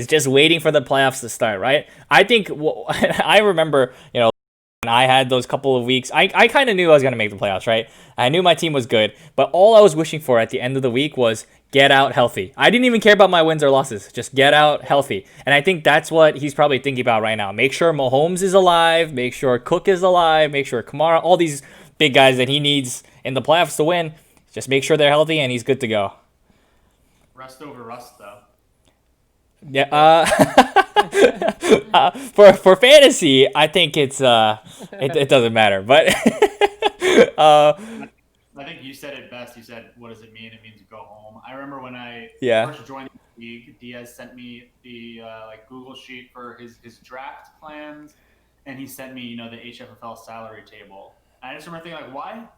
just waiting for the playoffs to start, right? I think I remember, when I had those couple of weeks, I kind of knew I was going to make the playoffs, right? I knew my team was good, but all I was wishing for at the end of the week was get out healthy. I didn't even care about my wins or losses, just get out healthy. And I think that's what he's probably thinking about right now. Make sure Mahomes is alive, make sure Cook is alive, make sure Kamara, all these big guys that he needs in the playoffs to win, just make sure they're healthy and he's good to go. Rust over rust, though. Yeah. For fantasy, I think it doesn't matter. But uh, I think you said it best. You said, "What does it mean? It means go home." I remember when I yeah. first joined the league, Diaz sent me the Google sheet for his draft plans, and he sent me the HFFL salary table. And I just remember thinking, like,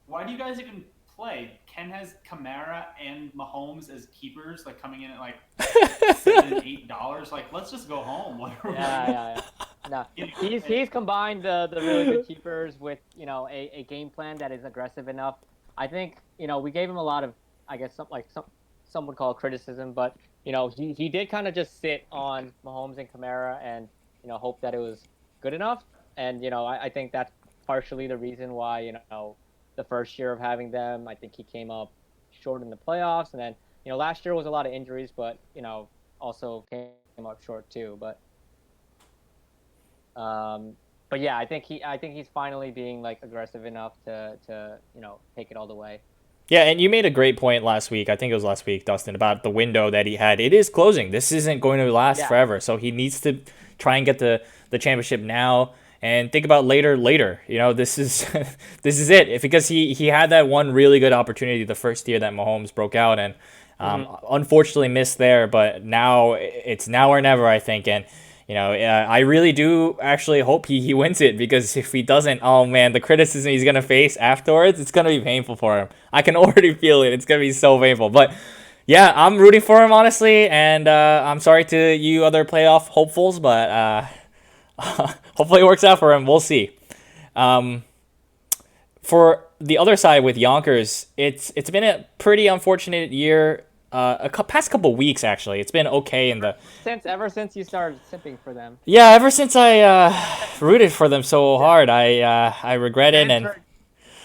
why do you guys even play? Ken has Kamara and Mahomes as keepers, like coming in at like $7, $8. Like, let's just go home. Yeah. No, he's combined the really good keepers with a game plan that is aggressive enough. I think we gave him a lot of, I guess, some would call it criticism, but he did kind of just sit on Mahomes and Kamara and hope that it was good enough. And I think that's partially the reason why the first year of having them, I think he came up short in the playoffs, and then last year was a lot of injuries, but also came up short too. But yeah, I think he's finally being like aggressive enough to take it all the way. Yeah, and you made a great point last week. I think it was last week, Dustin, about the window that he had. It is closing. This isn't going to last Yeah. forever. So he needs to try and get the championship now and think about later. This is this is it. Because he had that one really good opportunity the first year that Mahomes broke out and unfortunately missed there, but now it's now or never, I think. And I really do actually hope he wins it, because if he doesn't, oh man, the criticism he's gonna face afterwards, it's gonna be painful for him. I can already feel it. It's gonna be so painful. But yeah, I'm rooting for him, honestly, and I'm sorry to you other playoff hopefuls, but hopefully it works out for him. We'll see. For the other side with Yonkers, it's been a pretty unfortunate year. Past couple weeks, actually, it's been okay in the Ever since you started sipping for them. yeah. Ever since I rooted for them so hard, I regret it. And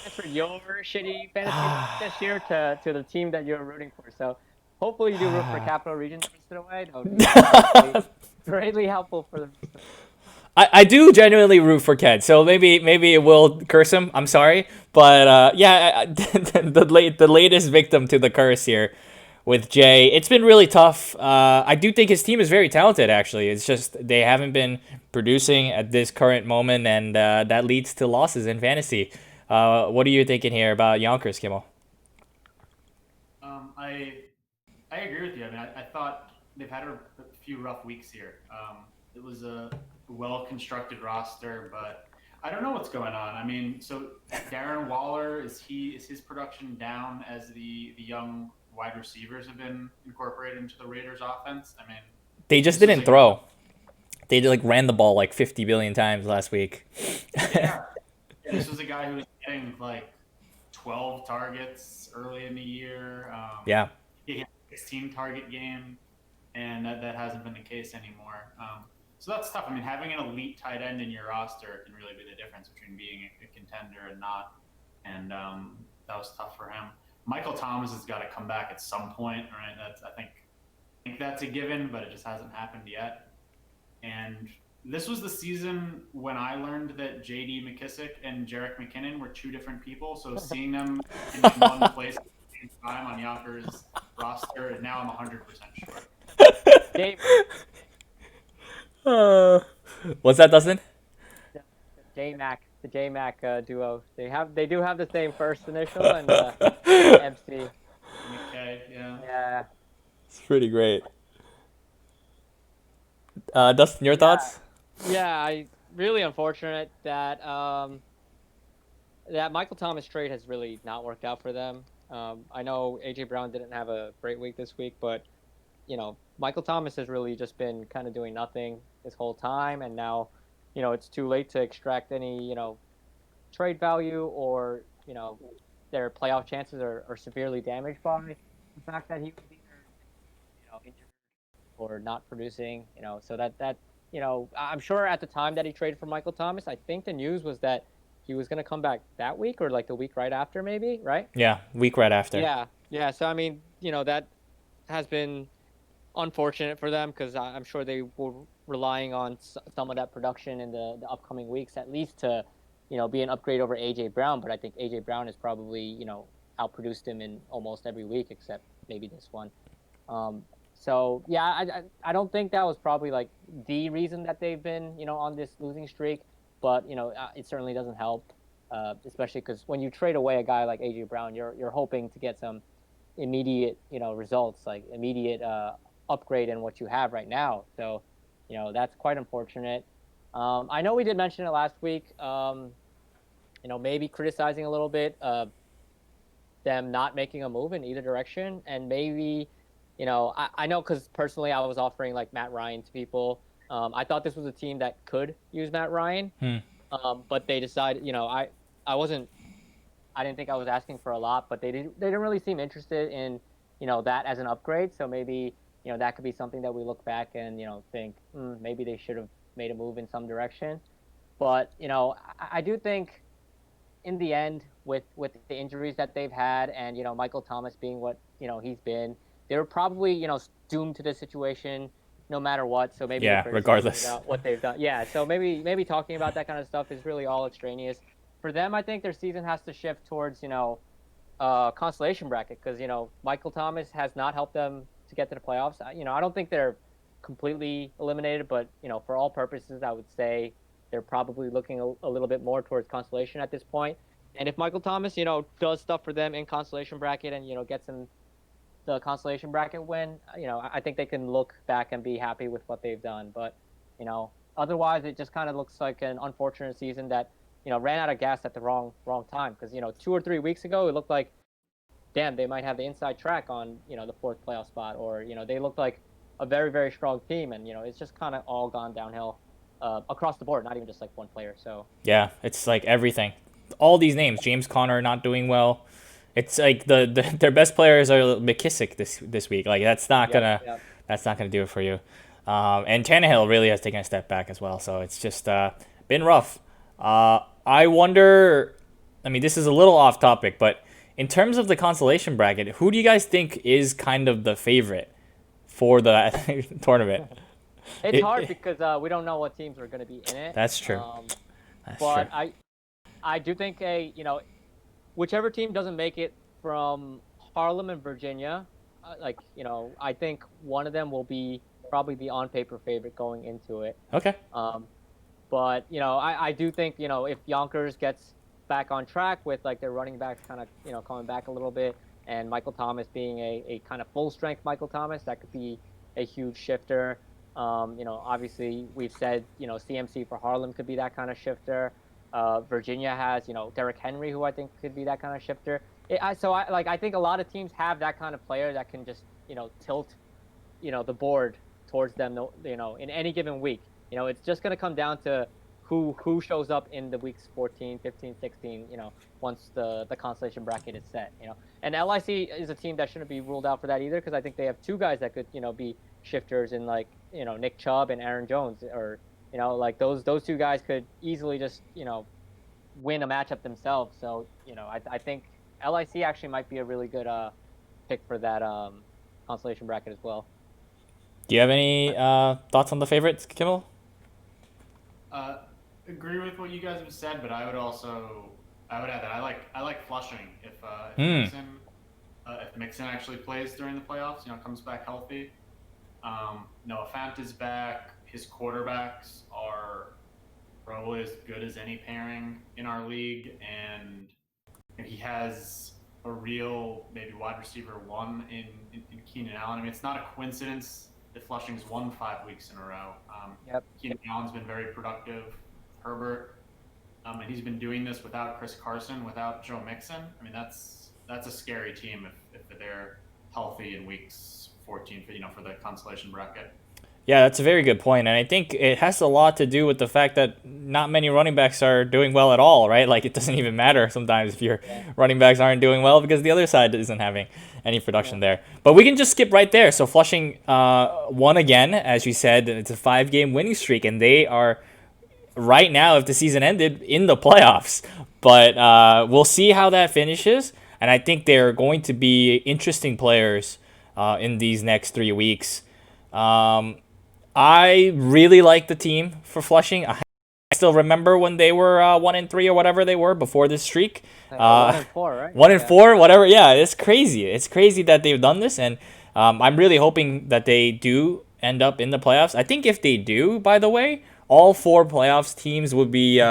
Transferred your shitty fantasy this year to the team that you're rooting for. So hopefully you do root for Capital Region the rest of the way. That would be greatly helpful for them. I do genuinely root for Ken, so maybe it will curse him. I'm sorry, but yeah, the latest victim to the curse here with Jay. It's been really tough. I do think his team is very talented, actually. It's just they haven't been producing at this current moment, and that leads to losses in fantasy. What are you thinking here about Yonkers, Kimmel? I agree with you. I mean, I thought they've had a few rough weeks here. It was a well constructed roster, but I don't know what's going on. I mean, so Darren Waller, is his production down as the young wide receivers have been incorporated into the Raiders offense? I mean, They just didn't throw. They like ran the ball like 50 billion times last week. Yeah. This was a guy who was getting like 12 targets early in the year. Yeah. He had a 16 target game, and that hasn't been the case anymore. So that's tough. I mean, having an elite tight end in your roster can really be the difference between being a contender and not. And that was tough for him. Michael Thomas has got to come back at some point, right? I think that's a given, but it just hasn't happened yet. And this was the season when I learned that J.D. McKissick and Jerick McKinnon were two different people. So seeing them in one place at the same time on Yonkers' roster, now I'm 100% sure. What's that, Dustin? The J Mac duo. They do have the same first initial and MC. Okay, yeah. Yeah. It's pretty great. Dustin, your thoughts? Yeah, really unfortunate that that Michael Thomas trade has really not worked out for them. I know AJ Brown didn't have a great week this week, but Michael Thomas has really just been kind of doing nothing this whole time, and now, it's too late to extract any, trade value, or their playoff chances are severely damaged by the fact that he was either injured or not producing. So that I'm sure at the time that he traded for Michael Thomas, I think the news was that he was going to come back that week or like the week right after, maybe, right? Yeah, week right after. Yeah. So I mean, that has been unfortunate for them, because I'm sure they were relying on some of that production in the upcoming weeks, at least to, be an upgrade over AJ Brown. But I think AJ Brown has probably, outproduced him in almost every week except maybe this one. Um, so yeah, I don't think that was probably like the reason that they've been, on this losing streak, but it certainly doesn't help, especially because when you trade away a guy like AJ Brown, you're hoping to get some immediate, results, like immediate upgrade in what you have right now. So, that's quite unfortunate. I know we did mention it last week. Maybe criticizing a little bit of them not making a move in either direction, and maybe, I know, because personally I was offering like Matt Ryan to people. I thought this was a team that could use Matt Ryan, Hmm. but they decided, I wasn't I didn't think I was asking for a lot, but they didn't really seem interested in, that as an upgrade. So maybe, that could be something that we look back and, think, maybe they should have made a move in some direction. But, I do think in the end, with the injuries that they've had, and, Michael Thomas being what, he's been, they were probably, doomed to this situation no matter what. So maybe the Yeah, criticism regardless. about what they've done. Yeah. So maybe talking about that kind of stuff is really all extraneous. For them, I think their season has to shift towards, consolation bracket, because, Michael Thomas has not helped them to get to the playoffs. I don't think they're completely eliminated, but, for all purposes, I would say they're probably looking a little bit more towards consolation at this point. And if Michael Thomas, does stuff for them in consolation bracket and, gets them the consolation bracket win, I think they can look back and be happy with what they've done. But, otherwise, it just kind of looks like an unfortunate season that, ran out of gas at the wrong time. Because, 2 or 3 weeks ago, it looked like, damn, they might have the inside track on, the fourth playoff spot, or, they looked like a very, very strong team. And, it's just kind of all gone downhill across the board, not even just like one player. So, Yeah, it's like everything. All these names, James Conner not doing well. It's like their best players are McKissick this week. Like yep, yep. that's not gonna do it for you. And Tannehill really has taken a step back as well. So it's just been rough. I wonder. I mean, this is a little off topic, but in terms of the consolation bracket, who do you guys think is kind of the favorite for the tournament? It's hard It, because we don't know what teams are going to be in it. that's true. That's true. But I do think whichever team doesn't make it from Harlem and Virginia, like, I think one of them will be probably the on paper favorite going into it. Okay. But I do think, if Yonkers gets back on track with like their running backs kind of, coming back a little bit, and Michael Thomas being a kind of full strength Michael Thomas, that could be a huge shifter. Obviously we've said, CMC for Harlem could be that kind of shifter. Virginia has, Derrick Henry, who I think could be that kind of shifter. I think a lot of teams have that kind of player that can just, tilt, the board towards them, in any given week. It's just going to come down to who shows up in the weeks 14, 15, 16, once the consolation bracket is set, And LIC is a team that shouldn't be ruled out for that either, because I think they have two guys that could, be shifters in, like, Nick Chubb and Aaron Jones, or, like those two guys could easily just, win a matchup themselves. So, I think LIC actually might be a really good pick for that consolation bracket as well. Do you have any thoughts on the favorites, Kimmel? Uh, Agree with what you guys have said, but I would add that I like Flushing Hmm. if Mixon actually plays during the playoffs, comes back healthy. Noah Fant is back. His quarterbacks are probably as good as any pairing in our league, and he has a real maybe wide receiver one in Keenan Allen. I mean, it's not a coincidence that Flushing's won 5 weeks in a row. Yep. Keenan Allen's been very productive. Herbert, and he's been doing this without Chris Carson, without Joe Mixon. I mean, that's a scary team if they're healthy in weeks 14th, for the consolation bracket. Yeah, that's a very good point, and I think it has a lot to do with the fact that not many running backs are doing well at all, right? Like it doesn't even matter sometimes if your Yeah. running backs aren't doing well because the other side isn't having any production Yeah. there. But we can just skip right there. So Flushing won again, as you said. It's a 5-game winning streak, and they are right now, if the season ended, in the playoffs. But we'll see how that finishes, and I think they're going to be interesting players in these next 3 weeks. Um, I really like the team for Flushing. I still remember when they were 1-3 or whatever they were before this streak. Like, 1-4, right? One and Yeah. four, whatever. Yeah, it's crazy. It's crazy that they've done this, and I'm really hoping that they do end up in the playoffs. I think if they do, by the way, all 4 playoffs teams would be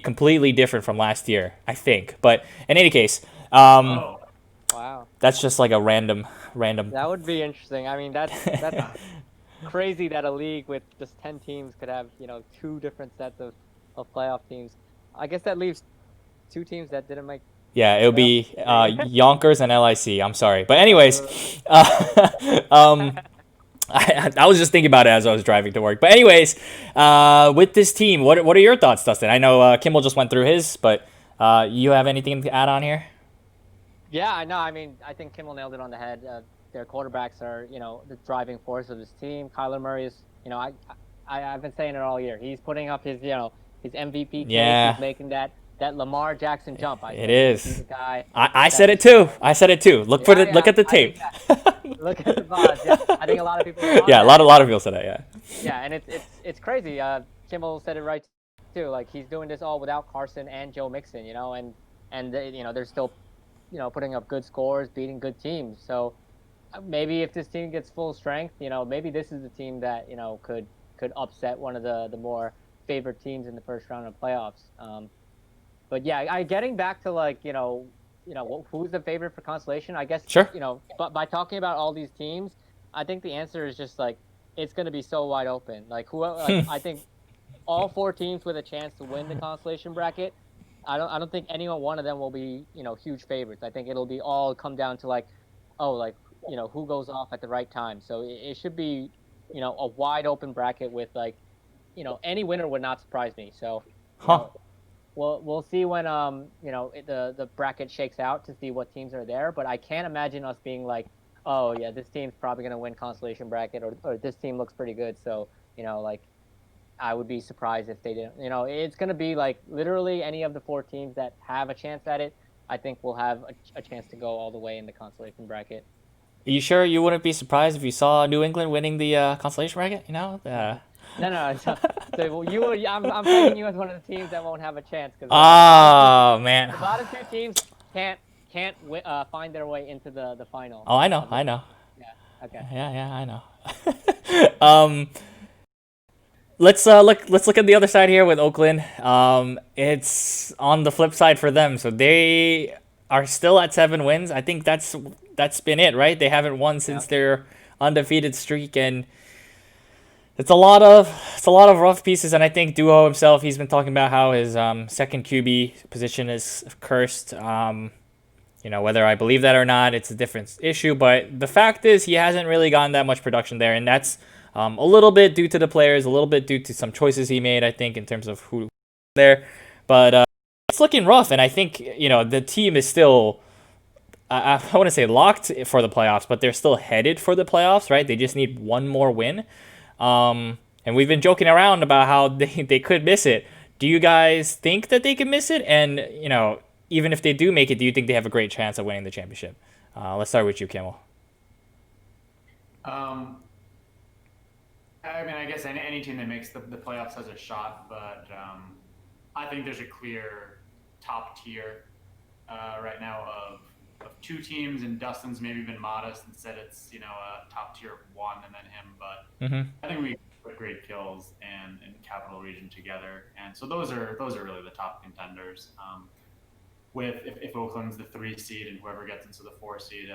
completely different from last year. I think, but in any case, Oh, Wow. that's just like a random. That would be interesting. I mean, that's crazy that a league with just 10 teams could have, 2 different sets of playoff teams. I guess that leaves 2 teams that didn't make Yeah, it'll be playoffs. Yonkers and LIC. I'm sorry, but anyways, um, I was just thinking about it as I was driving to work. But anyways, with this team, what are your thoughts, Dustin? I know Kimmel just went through his, but you have anything to add on here? Yeah, I know. I mean, I think Kimmel nailed it on the head. Their quarterbacks are, the driving force of this team. Kyler Murray is, I've been saying it all year. He's putting up his, his MVP case. Yeah. He's making that Lamar Jackson jump. I It think. is. He's a guy. I said it too. I said it too. Look for Yeah, the look at the I think tape. Look at the VODs. Yeah, I think a lot of people. Are on Yeah, a that. lot of people said that. Yeah. Yeah, and it's crazy. Kimmel said it right too. Like he's doing this all without Carson and Joe Mixon, and they're still, putting up good scores, beating good teams. So maybe if this team gets full strength, maybe this is the team that could upset one of the more favored teams in the first round of playoffs. But yeah, getting back to like who's the favorite for consolation? I guess Sure. but by talking about all these teams, I think the answer is just like it's going to be so wide open. Like I think all 4 teams with a chance to win the consolation bracket. I don't think one of them will be huge favorites. I think it'll be all come down to like, who goes off at the right time. So it should be a wide open bracket with like any winner would not surprise me. So Huh. we'll see when the bracket shakes out to see what teams are there. But I can't imagine us being like, oh yeah, this team's probably gonna win consolation bracket, or this team looks pretty good. So like I would be surprised if they didn't. It's gonna be like literally any of the 4 teams that have a chance at it. I think will have a chance to go all the way in the consolation bracket. Are you sure you wouldn't be surprised if you saw New England winning the consolation bracket? No. So I'm taking you as one of the teams that won't have a chance because Oh man. the bottom 2 teams can't find their way into the final. Oh, I know. I know. Yeah. Okay. Yeah, I know. Let's look at the other side here with Oakland. It's on the flip side for them. So they are still at 7 wins. I think that's been it, right? They haven't won since their undefeated streak, and it's a lot of rough pieces. And I think Duo himself, he's been talking about how his second QB position is cursed. Whether I believe that or not, it's a different issue. But the fact is, he hasn't really gotten that much production there, and that's a little bit due to the players, a little bit due to some choices he made, I think, in terms of who there. But it's looking rough, and I think the team is still, I want to say locked for the playoffs, but they're still headed for the playoffs, right? They just need one more win. And we've been joking around about how they could miss it. Do you guys think that they can miss it? And even if they do make it, do you think they have a great chance of winning the championship? Let's start with you, Kimmel. I mean, I guess any team that makes the playoffs has a shot, but I think there's a clear top tier right now of 2 teams, and Dustin's maybe been modest and said it's a top tier 1 and then him, but I think we put Great Kills and Capital Region together, and so those are really the top contenders. With if Oakland's the 3 seed and whoever gets into the 4 seed,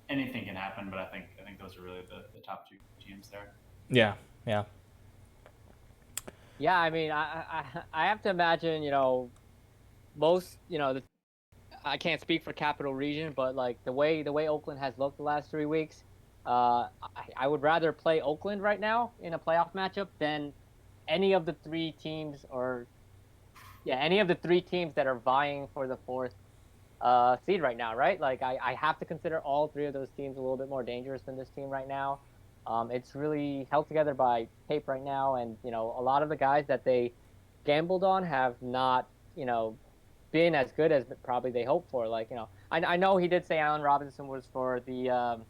anything can happen, but I think those are really the top 2 teams there. Yeah. Yeah, I mean, I have to imagine, most, I can't speak for Capital Region, but like the way Oakland has looked the last 3 weeks, I would rather play Oakland right now in a playoff matchup than any of the three teams, or yeah, any of the three teams that are vying for the fourth seed right now, right? Like I have to consider all three of those teams a little bit more dangerous than this team right now. It's really held together by tape right now, and a lot of the guys that they gambled on have not, been as good as probably they hoped for. Like I know he did say Allen Robinson was for the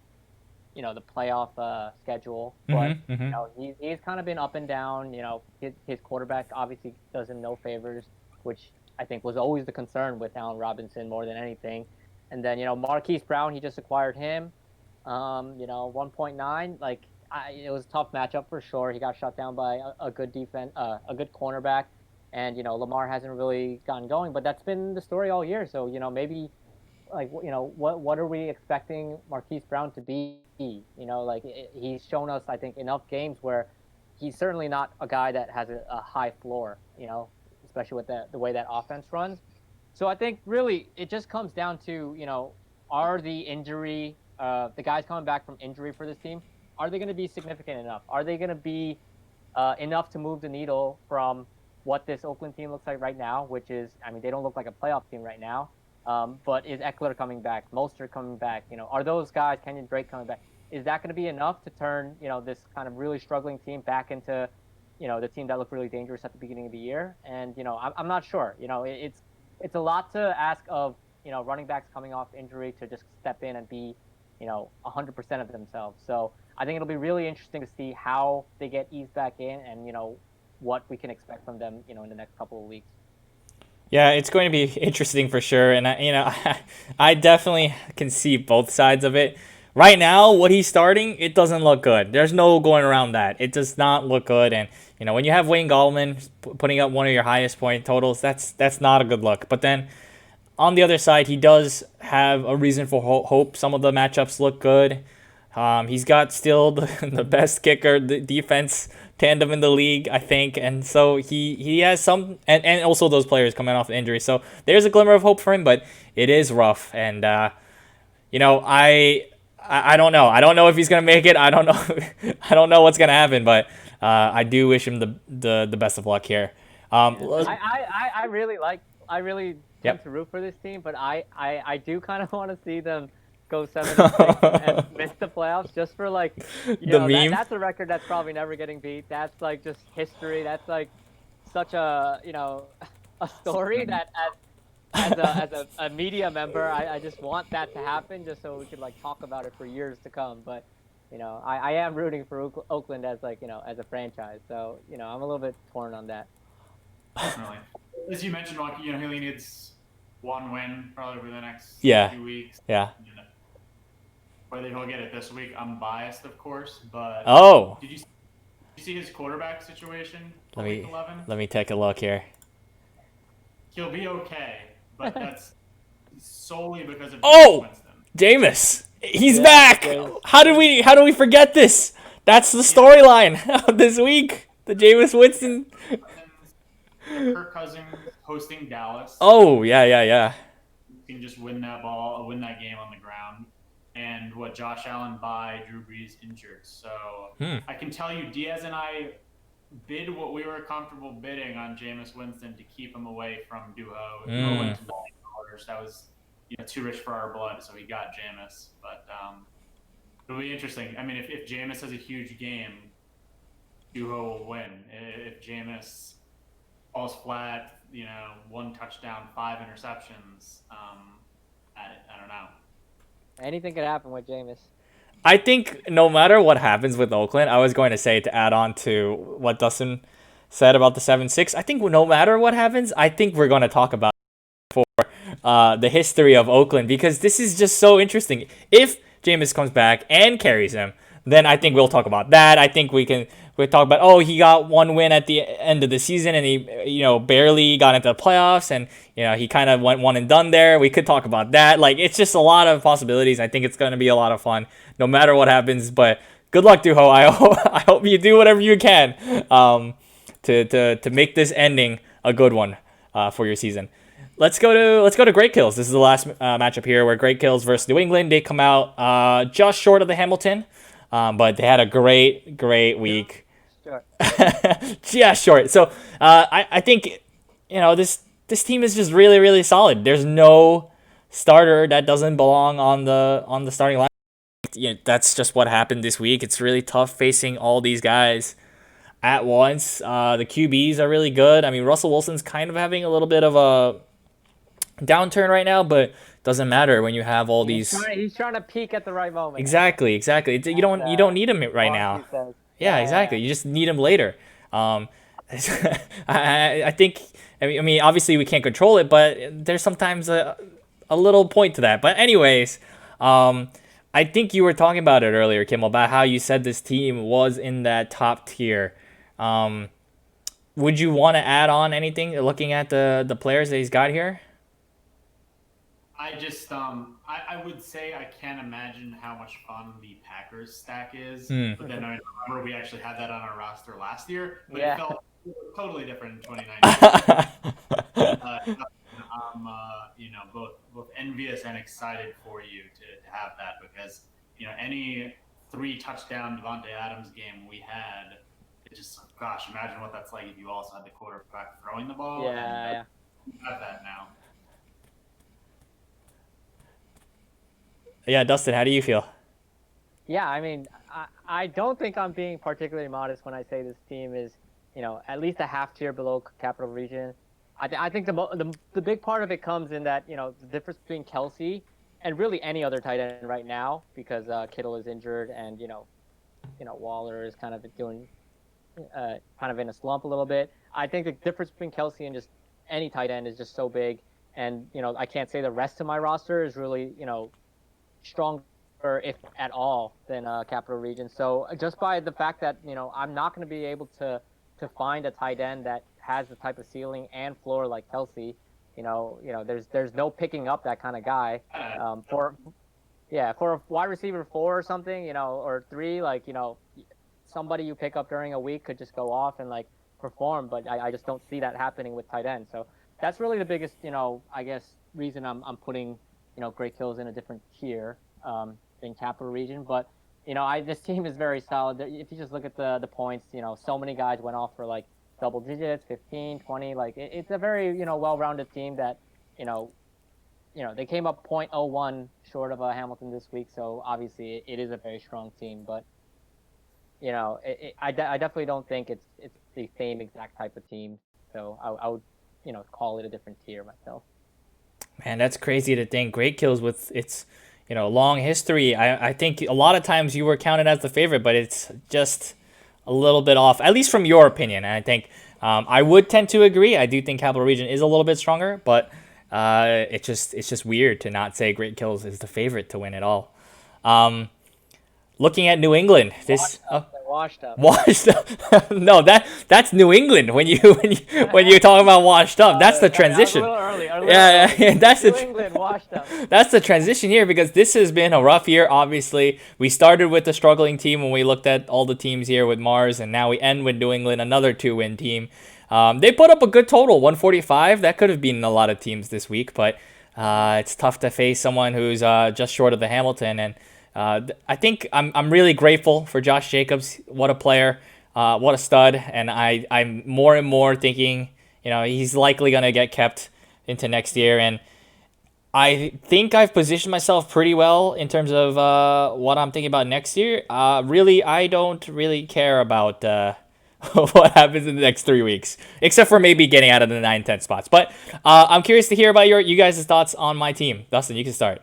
playoff schedule, but Mm-hmm. Mm-hmm. he's kind of been up and down. His quarterback obviously does him no favors, which I think was always the concern with Allen Robinson more than anything. And then Marquise Brown, he just acquired him. 1.9, like it was a tough matchup for sure. He got shut down by a good defense, a good cornerback, and Lamar hasn't really gotten going. But that's been the story all year. So maybe like what are we expecting Marquise Brown to be? Like he's shown us, I think, enough games where he's certainly not a guy that has a high floor. Especially with the way that offense runs. So I think really it just comes down to are the guys coming back from injury for this team, are they going to be significant enough? Are they going to be enough to move the needle from what this Oakland team looks like right now, which is, I mean, they don't look like a playoff team right now. But is Eckler coming back? Mostert coming back? Are those guys, Kenyon Drake coming back? Is that going to be enough to turn, this kind of really struggling team back into, the team that looked really dangerous at the beginning of the year? And, I'm not sure. It's a lot to ask of, running backs coming off injury to just step in and be, 100% of themselves. So I think it'll be really interesting to see how they get eased back in and, what we can expect from them, in the next couple of weeks. Yeah, it's going to be interesting for sure, and I definitely can see both sides of it. Right now, what he's starting, it doesn't look good. There's no going around that. It does not look good, and when you have Wayne Gallman putting up one of your highest point totals, that's not a good look. But then on the other side, he does have a reason for hope. Some of the matchups look good. He's got still the best kicker, the defense tandem in the league, I think, and so he has some, and also those players coming off the injury. So there's a glimmer of hope for him, but it is rough, and I don't know. I don't know if he's gonna make it. I don't know. I don't know what's gonna happen, but I do wish him the best of luck here. I really tend Yep. to root for this team, but I do kind of want to see them go 7-6 and miss the playoffs just for like The meme. that's a record that's probably never getting beat. That's like just history. That's like such a a story that as a media member, I just want that to happen just so we could like talk about it for years to come. But I am rooting for Oakland as like as a franchise. So I'm a little bit torn on that. Definitely. As you mentioned, Wonky, he only needs one win probably over the next Yeah. 2 weeks. Yeah. Whether he'll get it this week, I'm biased, of course, but Oh, did you see his quarterback situation for let week me 11? let me take a look here. He'll be okay, but that's solely because of Oh! Winston. Jameis, he's Yeah, back. Jameis. How do we forget this? That's the storyline of this week. The Jameis Winston. Kirk Cousins hosting Dallas. Oh yeah, yeah, yeah. You can just win that game on the ground. And what Josh Allen by Drew Brees injured. So I can tell you, Diaz and I bid what we were comfortable bidding on Jameis Winston to keep him away from Duho. Duho went to $9. That was too rich for our blood, so we got Jameis. But it'll be interesting. I mean, if Jameis has a huge game, Duho will win. If Jameis falls flat, one touchdown, 5 interceptions, I don't know. Anything could happen with Jameis. I think no matter what happens with Oakland, I was going to say, to add on to what Dustin said about the 7-6, I think no matter what happens, I think we're going to talk about the history of Oakland, because this is just so interesting. If Jameis comes back and carries him, then I think we'll talk about that. I think we'll talk about, oh, he got one win at the end of the season and he barely got into the playoffs, and he kind of went one and done there. We could talk about that. Like, it's just a lot of possibilities. I think it's going to be a lot of fun no matter what happens. But good luck, Duho. I hope you do whatever you can to make this ending a good one for your season. let's go to Great Kills. This is the last matchup here, where Great Kills versus New England. They come out just short of the Hamilton, but they had a great week. Sure. Yeah, short. So I think this team is just really solid. There's no starter that doesn't belong on the starting line. That's just what happened this week. It's really tough facing all these guys at once. The QBs are really good. I mean, Russell Wilson's kind of having a little bit of a downturn right now, but doesn't matter when you have all these. He's trying to peak at the right moment. Exactly. You don't need him right now. Barkley says. Yeah, Yeah. exactly. You just need him later. I think. I mean, obviously we can't control it, but there's sometimes a little point to that. But anyways, I think you were talking about it earlier, Kim, about how you said this team was in that top tier. Um, would you want to add on anything looking at the players that he's got here? I just I would say I can't imagine how much fun the Packers stack is. Hmm. But then I remember we actually had that on our roster last year, but Yeah. it felt totally different in 2019. I'm both envious and excited for you to have that, because any 3 touchdown Devontae Adams game we had, it just, gosh, imagine what that's like if you also had the quarterback throwing the ball. And Yeah. we have that now. Yeah, Dustin, how do you feel? Yeah, I mean, I don't think I'm being particularly modest when I say this team is, at least a half tier below Capital Region. I think the big part of it comes in that, the difference between Kelsey and really any other tight end right now, because Kittle is injured, and Waller is kind of doing kind of in a slump a little bit. I think the difference between Kelsey and just any tight end is just so big, and I can't say the rest of my roster is really stronger, if at all, than Capital Region. So just by the fact that I'm not going to be able to find a tight end that has the type of ceiling and floor like Kelsey, there's no picking up that kind of guy. For a wide receiver 4 or something, or 3, like somebody you pick up during a week could just go off and like perform, but I just don't see that happening with tight end. So that's really the biggest, I guess, reason I'm putting Great Kills in a different tier than Capital Region. But this team is very solid. If you just look at the points, so many guys went off for like double digits, 15, 20. Like it's a very well-rounded team that they came up .01 short of Hamilton this week. So obviously it is a very strong team, but I definitely don't think it's the same exact type of team. So I would call it a different tier myself. Man, that's crazy to think. Great Kills with its long history. I think a lot of times you were counted as the favorite, but it's just a little bit off, at least from your opinion. And I think I would tend to agree. I do think Capital Region is a little bit stronger, but it's just weird to not say Great Kills is the favorite to win it all. Looking at New England, Washed up. washed up. No, that's New England. When you talk about washed up, that's the transition. A little early. Yeah, that's New the England washed up. that's the transition here, because this has been a rough year. Obviously, we started with the struggling team when we looked at all the teams here with Mars, and now we end with New England, another 2-win team. They put up a good total, 145. That could have been a lot of teams this week, but it's tough to face someone who's just short of the Hamilton. And I think I'm really grateful for Josh Jacobs. What a player, what a stud. And I'm more and more thinking, he's likely gonna get kept into next year. And I think I've positioned myself pretty well in terms of what I'm thinking about next year. Really, I don't really care about what happens in the next 3 weeks, except for maybe getting out of the 9-10 spots. But I'm curious to hear about you guys' thoughts on my team. Dustin, you can start.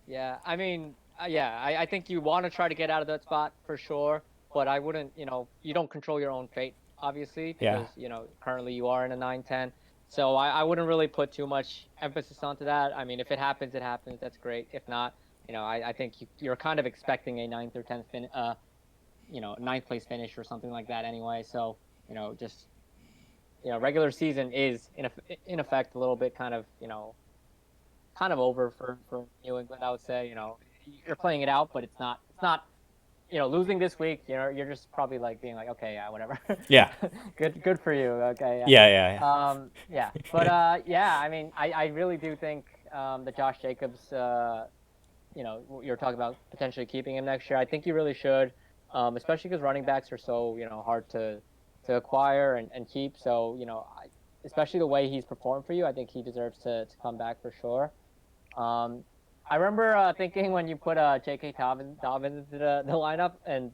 Yeah, I mean, I think you want to try to get out of that spot for sure, but I wouldn't, you don't control your own fate, obviously, Yeah. because, currently you are in a 9-10. So I wouldn't really put too much emphasis onto that. I mean, if it happens, it happens. That's great. If not, I think you're kind of expecting a 9th or 10th ninth place finish or something like that anyway. So, just, regular season is in effect a little bit kind of over for New England, I would say. You're playing it out, but it's not losing this week, you're just probably like being like, okay, yeah, whatever. Yeah. Good for you. Okay, yeah. Yeah, yeah, yeah. Yeah, but yeah, I mean, I really do think that Josh Jacobs, you're talking about potentially keeping him next year. I think you really should, especially because running backs are so hard to acquire and keep. So especially the way he's performed for you, I think he deserves to come back for sure. I remember thinking when you put J.K. Dobbins into the lineup, and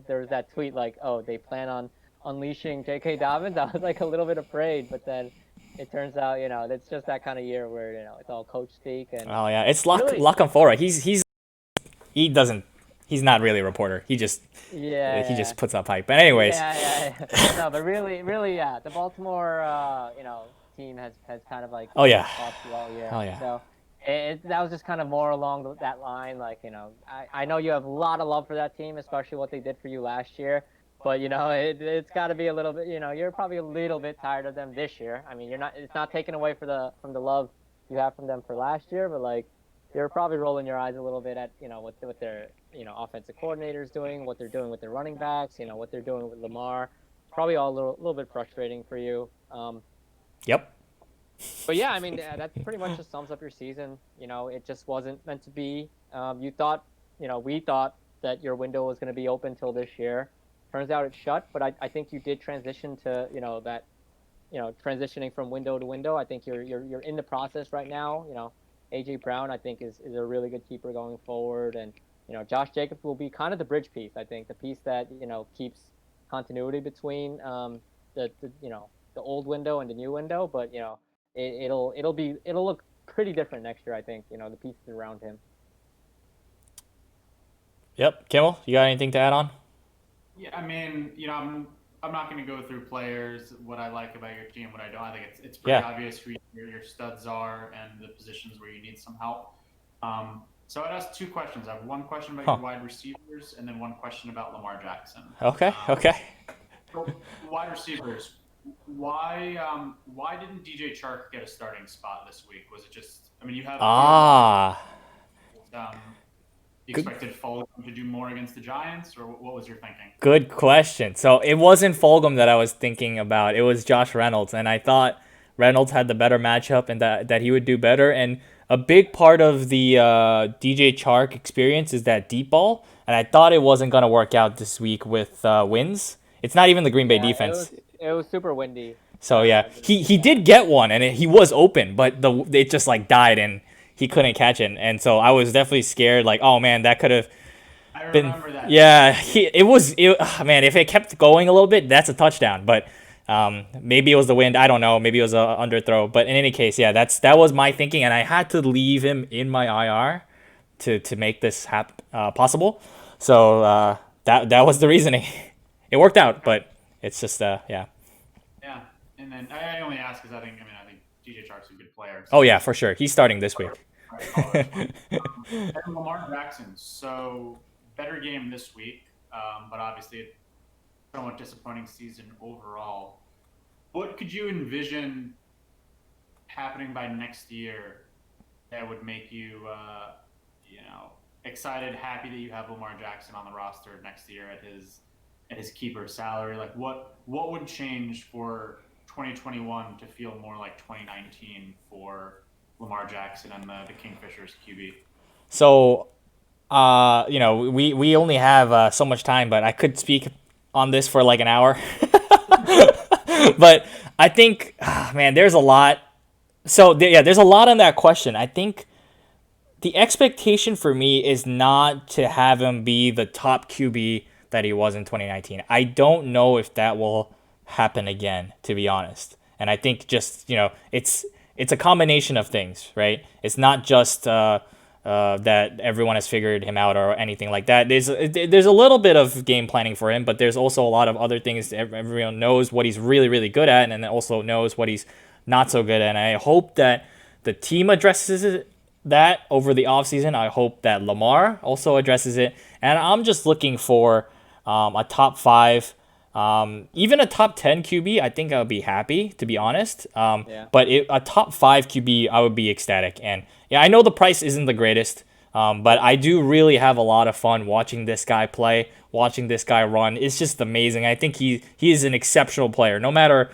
there was that tweet like, "Oh, they plan on unleashing J.K. Dobbins." I was like a little bit afraid, but then it turns out it's just that kind of year where it's all coach speak and Oh yeah, it's really, luck and Fora. He doesn't he's not really a reporter. He yeah, just puts up hype. But anyways, yeah. No, but really, yeah, the Baltimore team has kind of like oh yeah, cost you all year, oh yeah. so. That was just kind of more along that line. Like, I know you have a lot of love for that team, especially what they did for you last year. But, it's got to be a little bit, you're probably a little bit tired of them this year. I mean, it's not taken away from the love you have from them for last year, but like, you're probably rolling your eyes a little bit at, what their, offensive coordinators doing, what they're doing with their running backs, what they're doing with Lamar. It's probably all a little bit frustrating for you. Yep. But yeah, I mean, that pretty much just sums up your season. It just wasn't meant to be. We thought that your window was going to be open till this year. Turns out it's shut, but I think you did transition to, that, transitioning from window to window. I think you're in the process right now. AJ Brown, I think, is a really good keeper going forward. And, Josh Jacobs will be kind of the bridge piece, I think, the piece that, keeps continuity between the old window and the new window. But, it'll look pretty different next year, I think. The pieces around him. Yep. Kimmel, you got anything to add on? Yeah, I mean, I'm not going to go through players, what I like about your team, what I don't. I think it's pretty Yeah. obvious who your studs are and the positions where you need some help. So I'd ask two questions. I have one question about Huh. your wide receivers and then one question about Lamar Jackson. Okay. Okay. So wide receivers, why didn't DJ Chark get a starting spot this week? Was it just? I mean, you have Ah. you Good. expected Fulgham to do more against the Giants, or what was your thinking? Good question. So it wasn't Fulgham that I was thinking about. It was Josh Reynolds, and I thought Reynolds had the better matchup and that he would do better. And a big part of the DJ Chark experience is that deep ball, and I thought it wasn't gonna work out this week with wins. It's not even the Green Bay Yeah, defense. it was super windy. So yeah, he did get one, and he was open, but it just like died, and he couldn't catch it. And so I was definitely scared, like, oh man, that could have I been. remember that. Yeah, man, if it kept going a little bit, that's a touchdown. But maybe it was the wind. I don't know. Maybe it was a underthrow. But in any case, yeah, that was my thinking, and I had to leave him in my IR to make this possible. So that was the reasoning. It worked out, but it's just yeah. Yeah, and then I only ask because I think DJ Chark's a good player. Oh yeah, for sure. He's starting this week. And Lamar Jackson, so better game this week, but obviously a somewhat disappointing season overall. What could you envision happening by next year that would make you, excited, happy that you have Lamar Jackson on the roster next year at his keeper salary? Like, what would change for 2021 to feel more like 2019 for Lamar Jackson and the Kingfishers QB? So, we only have so much time, but I could speak on this for like an hour. But I think, man, there's a lot. So yeah, there's a lot on that question. I think the expectation for me is not to have him be the top QB that he was in 2019. I don't know if that will happen again, to be honest. And I think just it's a combination of things, right? It's not just that everyone has figured him out or anything like that. There's a little bit of game planning for him, but there's also a lot of other things. Everyone knows what he's really, really good at, and then also knows what he's not so good at. And I hope that the team addresses that over the offseason. I hope that Lamar also addresses it. And I'm just looking for a top 5, even a top 10 QB. I think I would be happy, to be honest. Yeah. But a top 5 QB, I would be ecstatic. And yeah, I know the price isn't the greatest, But I do really have a lot of fun watching this guy play, watching this guy run. It's just amazing. I think he is an exceptional player, no matter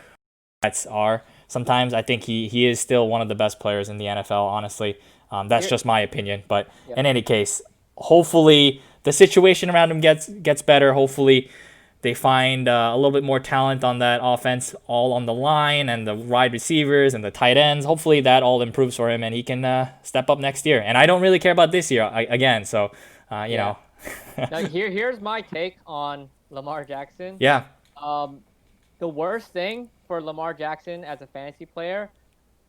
what are. Sometimes I think he is still one of the best players in the NFL. Honestly, that's Here, just my opinion. But yeah. in any case, hopefully the situation around him gets better. Hopefully they find a little bit more talent on that offense, all on the line and the wide receivers and the tight ends. Hopefully that all improves for him and he can step up next year. And I don't really care about this year again. So, you Yeah. know, Now here's my take on Lamar Jackson. yeah, Um, the worst thing for Lamar Jackson as a fantasy player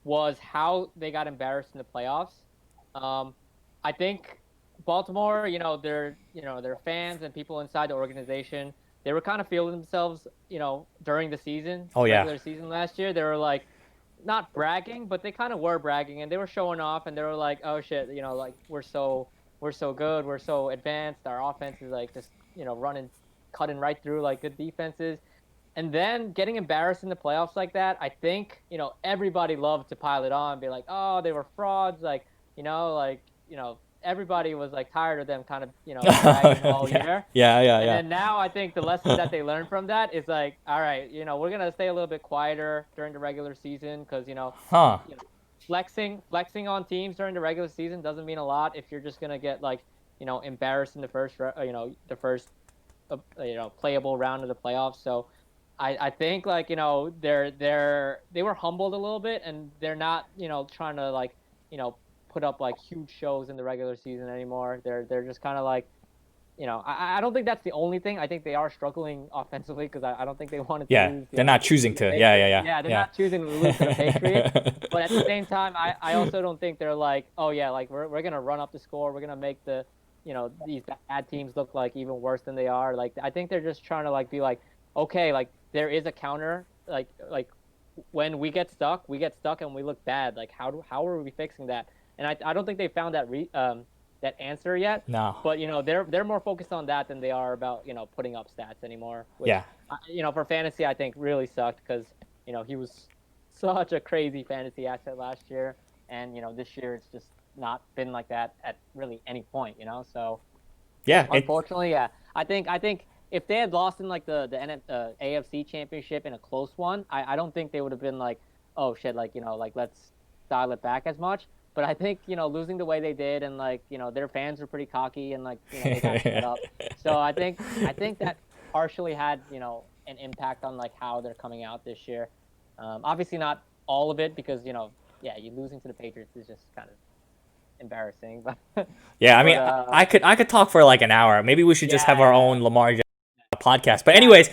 was how they got embarrassed in the playoffs. Um, I think Baltimore, their fans and people inside the organization, they were kind of feeling themselves, during the season, oh yeah, regular season last year. They were like not bragging, but they kind of were bragging, and they were showing off, and they were like, "Oh shit, like we're so good, we're so advanced. Our offense is like just running, cutting right through like good defenses." And then getting embarrassed in the playoffs like that, I think, everybody loved to pile it on, be like, oh, they were frauds. Like, everybody was like tired of them kind of, bragging all yeah, year. yeah, yeah, And yeah. then now I think the lesson that they learned from that is like, all right, we're going to stay a little bit quieter during the regular season because, Huh? you know, flexing on teams during the regular season doesn't mean a lot if you're just going to get like, embarrassed in the first playable round of the playoffs. So I think like they were humbled a little bit and they're not trying to like put up like huge shows in the regular season anymore. They're just kind of like I don't think that's the only thing. I think they are struggling offensively because I don't think they wanted to Yeah, lose they're not choosing to the to. Yeah, Patriots. yeah, Yeah, they're yeah, not choosing to lose to the Patriots. But at the same time, I also don't think they're like, oh yeah, like we're gonna run up the score. We're gonna make these bad teams look like even worse than they are. Like I think they're just trying to like be like, okay, like there is a counter. Like when we get stuck and we look bad. Like how are we fixing that? And I don't think they found that answer yet. no, But they're more focused on that than they are about putting up stats anymore. Which yeah. for fantasy I think really sucked because he was such a crazy fantasy asset last year, and this year it's just not been like that at really any point. So Yeah, unfortunately, yeah, I think if they had lost in like the AFC Championship in a close one, I don't think they would have been like, oh shit, like like let's dial it back as much. But I think losing the way they did, and like their fans were pretty cocky, and like they got split up. So I think that partially had an impact on like how they're coming out this year. Obviously not all of it because yeah, you losing to the Patriots is just kind of embarrassing, but yeah. I but mean, I could talk for like an hour. Maybe we should just have our yeah, own Lamar Jackson podcast. But yeah. anyways,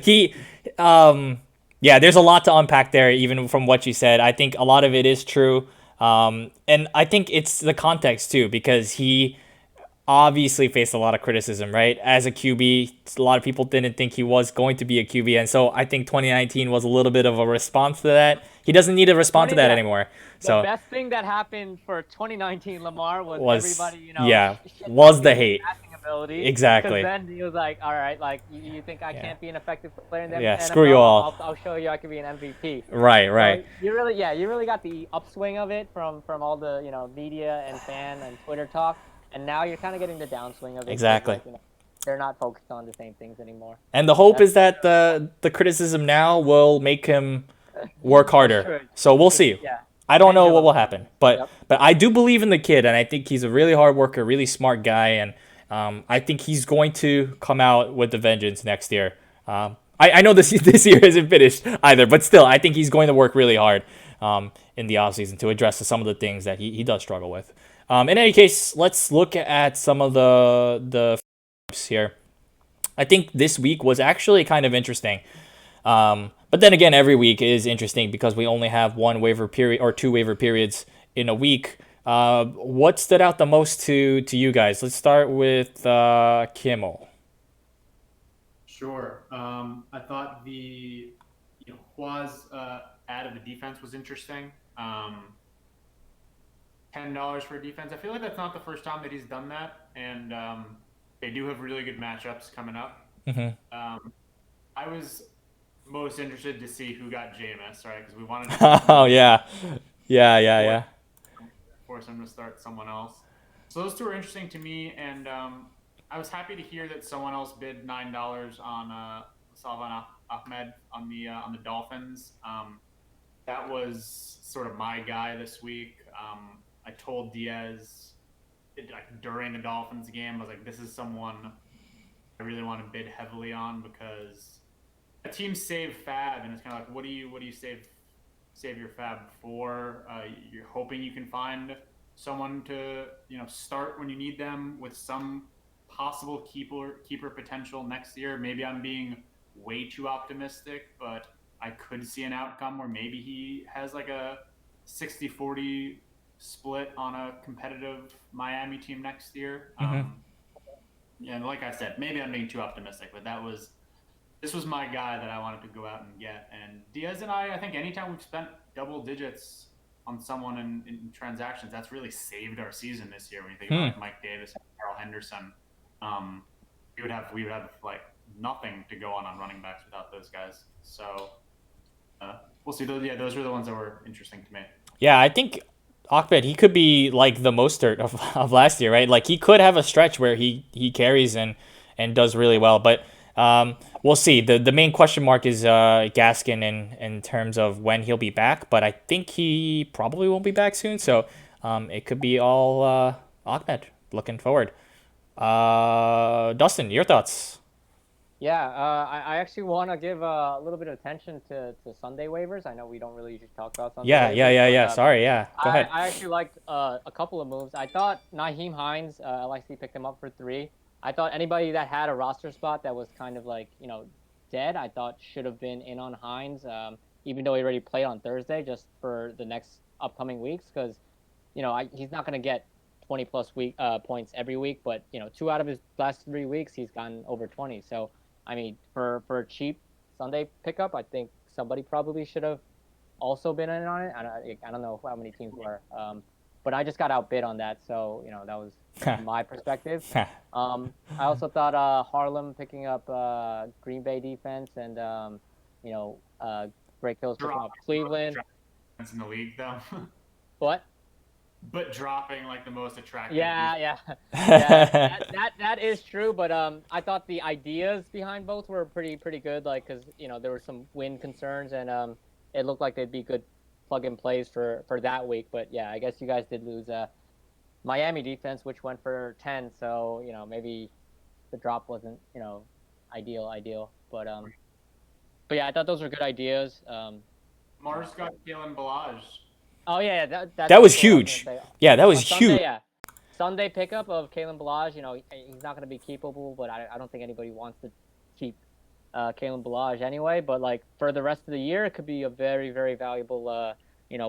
he, yeah. There's a lot to unpack there, even from what you said. I think a lot of it is true. And I think it's the context too, because he obviously faced a lot of criticism, right? As a QB, a lot of people didn't think he was going to be a QB, and so I think 2019 was a little bit of a response to that. He doesn't need to respond to 20 that yeah. anymore. The So best thing that happened for 2019 Lamar was was everybody, yeah, shit was the talking his hate passing ability. Because exactly? then he was like, all right, like you think I Yeah, can't be an effective player in the yeah. Screw you NFL? all. I'll show you I can be an MVP. Right, So right. you really got the upswing of it from all the media and fan and Twitter talk, and now you're kind of getting the downswing of it because Exactly. like they're not focused on the same things anymore. And the hope That's is that the criticism now will make him work it harder. should. So we'll It, see. yeah, I don't know what pendulum will swing. happen, but Yep. I do believe in the kid, and I think he's a really hard worker, really smart guy, and I think he's going to come out with the vengeance next year. I know this this year isn't finished either, but still, I think he's going to work really hard in the offseason to address some of the things that he does struggle with. In any case, let's look at some of the here. I think this week was actually kind of interesting. But then again, every week is interesting because we only have one waiver period or two waiver periods in a week. What stood out the most to you guys? Let's start with Kimmel. Sure. I thought the Quaz ad of the defense was interesting. $10 for a defense. I feel like that's not the first time that he's done that, and they do have really good matchups coming up. Hmm. I was most interested to see who got Jameis, right? Because we wanted to Oh yeah, yeah, yeah, force, yeah. force him to start someone else. So those two are interesting to me, and I was happy to hear that someone else bid $9 on Salvan Ahmed on the Dolphins. That was sort of my guy this week. I told Diaz during the Dolphins game, I was like, "This is someone I really want to bid heavily on because a team save fab, and it's kind of like, what do you save your fab for? You're hoping you can find someone to start when you need them with some possible keeper potential next year. Maybe I'm being way too optimistic, but I could see an outcome where maybe he has like a 60-40 split on a competitive Miami team next year. Hmm. And like I said, maybe I'm being too optimistic, but this was my guy that I wanted to go out and get. And Diaz and I think anytime we've spent double digits on someone in transactions, that's really saved our season this year. When you think about Hmm. like Mike Davis and Carl Henderson, um, we would have like nothing to go on running backs without those guys. So we'll see. Those were the ones that were interesting to me. Yeah, I think Ahmed, he could be like the Mostert of last year, right? Like he could have a stretch where he carries and does really well, but we'll see. The main question mark is Gaskin in terms of when he'll be back, but I think he probably won't be back soon, so it could be all Ahmed. Looking forward. Dustin, your thoughts? Yeah, I actually want to give a little bit of attention to Sunday waivers. I know we don't really usually talk about Sunday Yeah, yeah, waivers, yeah, but yeah. Sorry, yeah. Go ahead. I actually liked a couple of moves. I thought Naheem Hines, LIC picked him up for 3. I thought anybody that had a roster spot that was kind of like, dead, I thought should have been in on Hines, even though he already played on Thursday, just for the next upcoming weeks, because, he's not going to get 20 plus points every week, but, 2 out of his last 3 weeks, he's gotten over 20. So, I mean, for a cheap Sunday pickup, I think somebody probably should have also been in on it. I don't know how many teams were, but I just got outbid on that, so that was my perspective. I also thought Harlem picking up Green Bay defense and you know Greg Hill's picking Drop up Cleveland. in the league though, What? but dropping like the most attractive. Yeah, yeah, yeah. That is true, but I thought the ideas behind both were pretty good. Like, because there were some win concerns, and it looked like they'd be good plug and plays for that week. But yeah, I guess you guys did lose Miami defense, which went for 10. So maybe the drop wasn't ideal. But yeah, I thought those were good ideas. Mars got Kalen Balaj. Oh yeah, that's That was also what I was huge. gonna say. Yeah, that On was huge. Sunday, yeah. Sunday pickup of Kalen Balaj. He's not going to be keepable, but I don't think anybody wants to keep Kalen Balaj anyway. But like for the rest of the year, it could be a very very valuable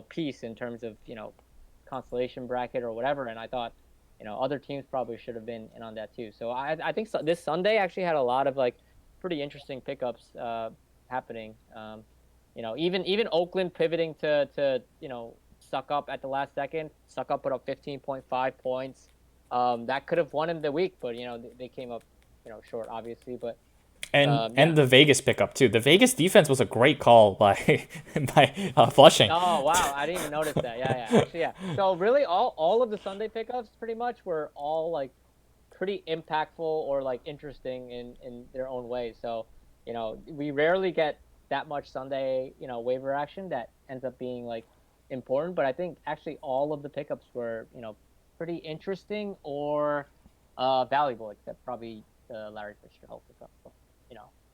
piece in terms of constellation bracket or whatever. And I thought other teams probably should have been in on that too. So I think this Sunday actually had a lot of like pretty interesting pickups happening. Even Oakland pivoting to suck up at the last second. Suck up put up 15.5 points. That could have won him the week, but they came up short, obviously. But And yeah. the Vegas pickup too. The Vegas defense was a great call by by Flushing. Oh wow, I didn't even notice that. Yeah, yeah, actually, yeah. So really, all of the Sunday pickups pretty much were all like pretty impactful or like interesting in their own way. So we rarely get that much Sunday waiver action that ends up being like important. But I think actually all of the pickups were pretty interesting or valuable, except probably the Larry Fitzgerald pickup. But,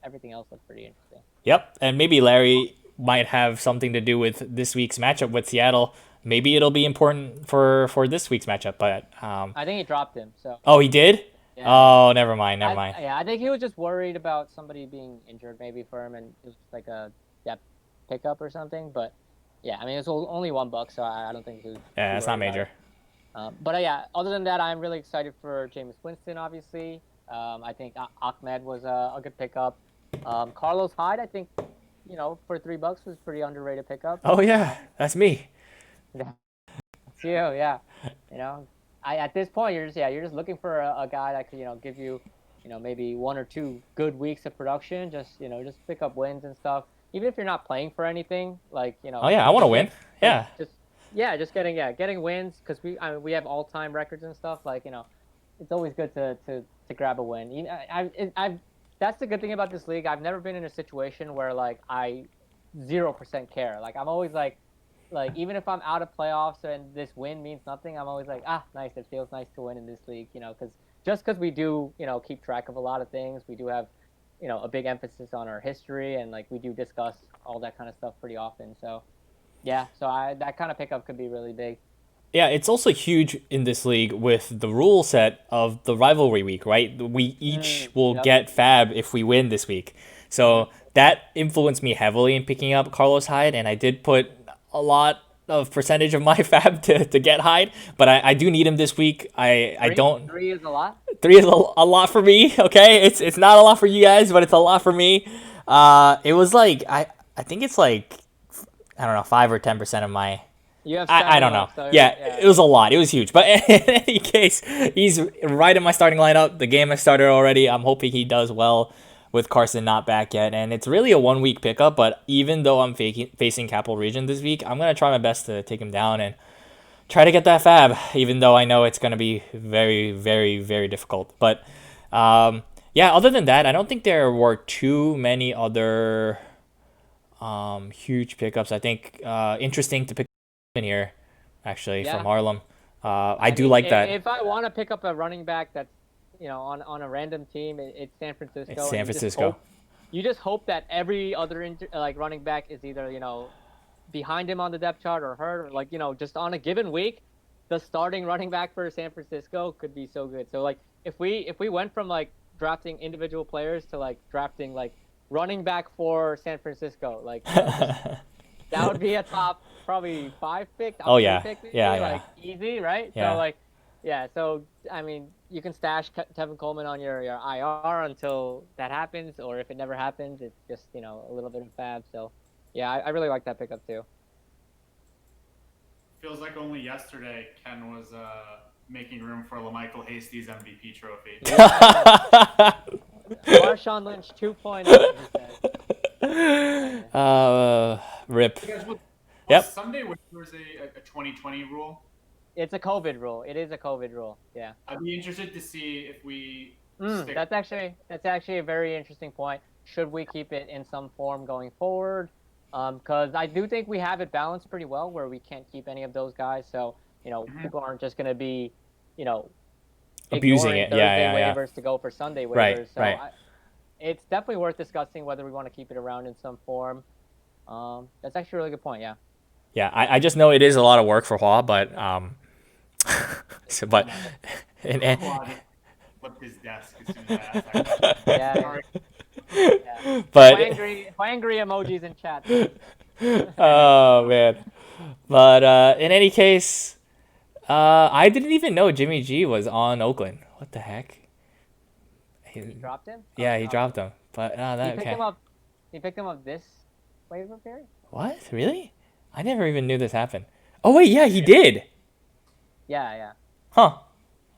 everything else looked pretty interesting. Yep, and maybe Larry might have something to do with this week's matchup with Seattle. Maybe it'll be important for this week's matchup. But I think he dropped him. So oh, he did. yeah. Oh, never mind, never mind. Yeah, I think he was just worried about somebody being injured maybe for him, and it was just like a depth pickup or something. But yeah, I mean, it's only $1, so I don't think he was Yeah, too it's not worried about major. it. But yeah, other than that, I'm really excited for Jameis Winston, obviously. I think Ahmed was a good pickup. Carlos Hyde, I think, for $3 was pretty underrated pickup. Oh yeah, that's me. It's you, yeah. At this point you're just looking for a guy that could give you maybe 1 or 2 good weeks of production. Just pick up wins and stuff. Even if you're not playing for anything, like Oh yeah, I want to win. like Yeah. just Yeah, just getting wins because we have all time records and stuff. Like it's always good to grab a win. I've that's the good thing about this league. I've never been in a situation where like I 0% care. Like I'm always like even if I'm out of playoffs and this win means nothing, I'm always like nice. It feels nice to win in this league. Because just because we do keep track of a lot of things, we do have a big emphasis on our history and like we do discuss all that kind of stuff pretty often. So yeah, so that kind of pickup could be really big. Yeah, it's also huge in this league with the rule set of the rivalry week, right? We each will Yep. get Fab if we win this week. So that influenced me heavily in picking up Carlos Hyde, and I did put a lot of percentage of my Fab to get Hyde, but I do need him this week. I don't. Three is a lot. Three is a lot for me, okay? It's not a lot for you guys, but it's a lot for me. It was like, I think it's like, I don't know, 5 or 10% of my You have I seven don't know. left, so Yeah, yeah. it was a lot. It was huge. But in any case, he's right in my starting lineup. The game has started already. I'm hoping he does well with Carson not back yet. And it's really a 1 week pickup. But even though I'm facing Capital Region this week, I'm going to try my best to take him down and try to get that Fab, even though I know it's going to be very, very, very difficult. But yeah, other than that, I don't think there were too many other huge pickups. I think interesting to pick in here, actually, from Yeah. Harlem. I I do mean, like that. if I want to pick up a running back that's on a random team, it's San It's Francisco, and San Francisco. you just hope that every other like running back is either behind him on the depth chart or hurt, or like just on a given week, the starting running back for San Francisco could be so good. So like if we went from like drafting individual players to like drafting like running back for San Francisco, like just that would be a top probably 5 pick, top Oh three yeah, pick maybe, yeah, yeah, like easy, right? So yeah. like, yeah. So I mean, you can stash Tevin Coleman on your IR until that happens, or if it never happens, it's just a little bit of fab. So yeah, I really like that pickup too. Feels like only yesterday Ken was making room for LaMichael Hasty's MVP trophy. Yeah, Marshawn Lynch 2.0, he said. uh, rip. You guys, was Yep. Sunday when there was a 2020 rule? It's a COVID rule. It is a COVID rule. Yeah. I'd be interested to see if we stick. That's actually a very interesting point. Should we keep it in some form going forward? Because I do think we have it balanced pretty well, where we can't keep any of those guys. So people aren't just going to be, you know, Abusing ignoring it. Yeah, Thursday yeah, yeah. waivers to go for Sunday Right, waivers. So right. it's definitely worth discussing whether we want to keep it around in some form. That's actually a really good point. Yeah. Yeah, I just know it is a lot of work for Hua, but so, but and Quad flipped his desk as soon as I asked that question. Yeah. Sorry. Yeah. but Angry emojis in chat. oh man. But in any case, I didn't even know Jimmy G was on Oakland. What the heck? He dropped him. Yeah, he No. dropped him. But He that picked okay. him up. He picked him up this waiver period. What? Really? I never even knew this happened. Oh wait, yeah, he did. Yeah, yeah. Huh.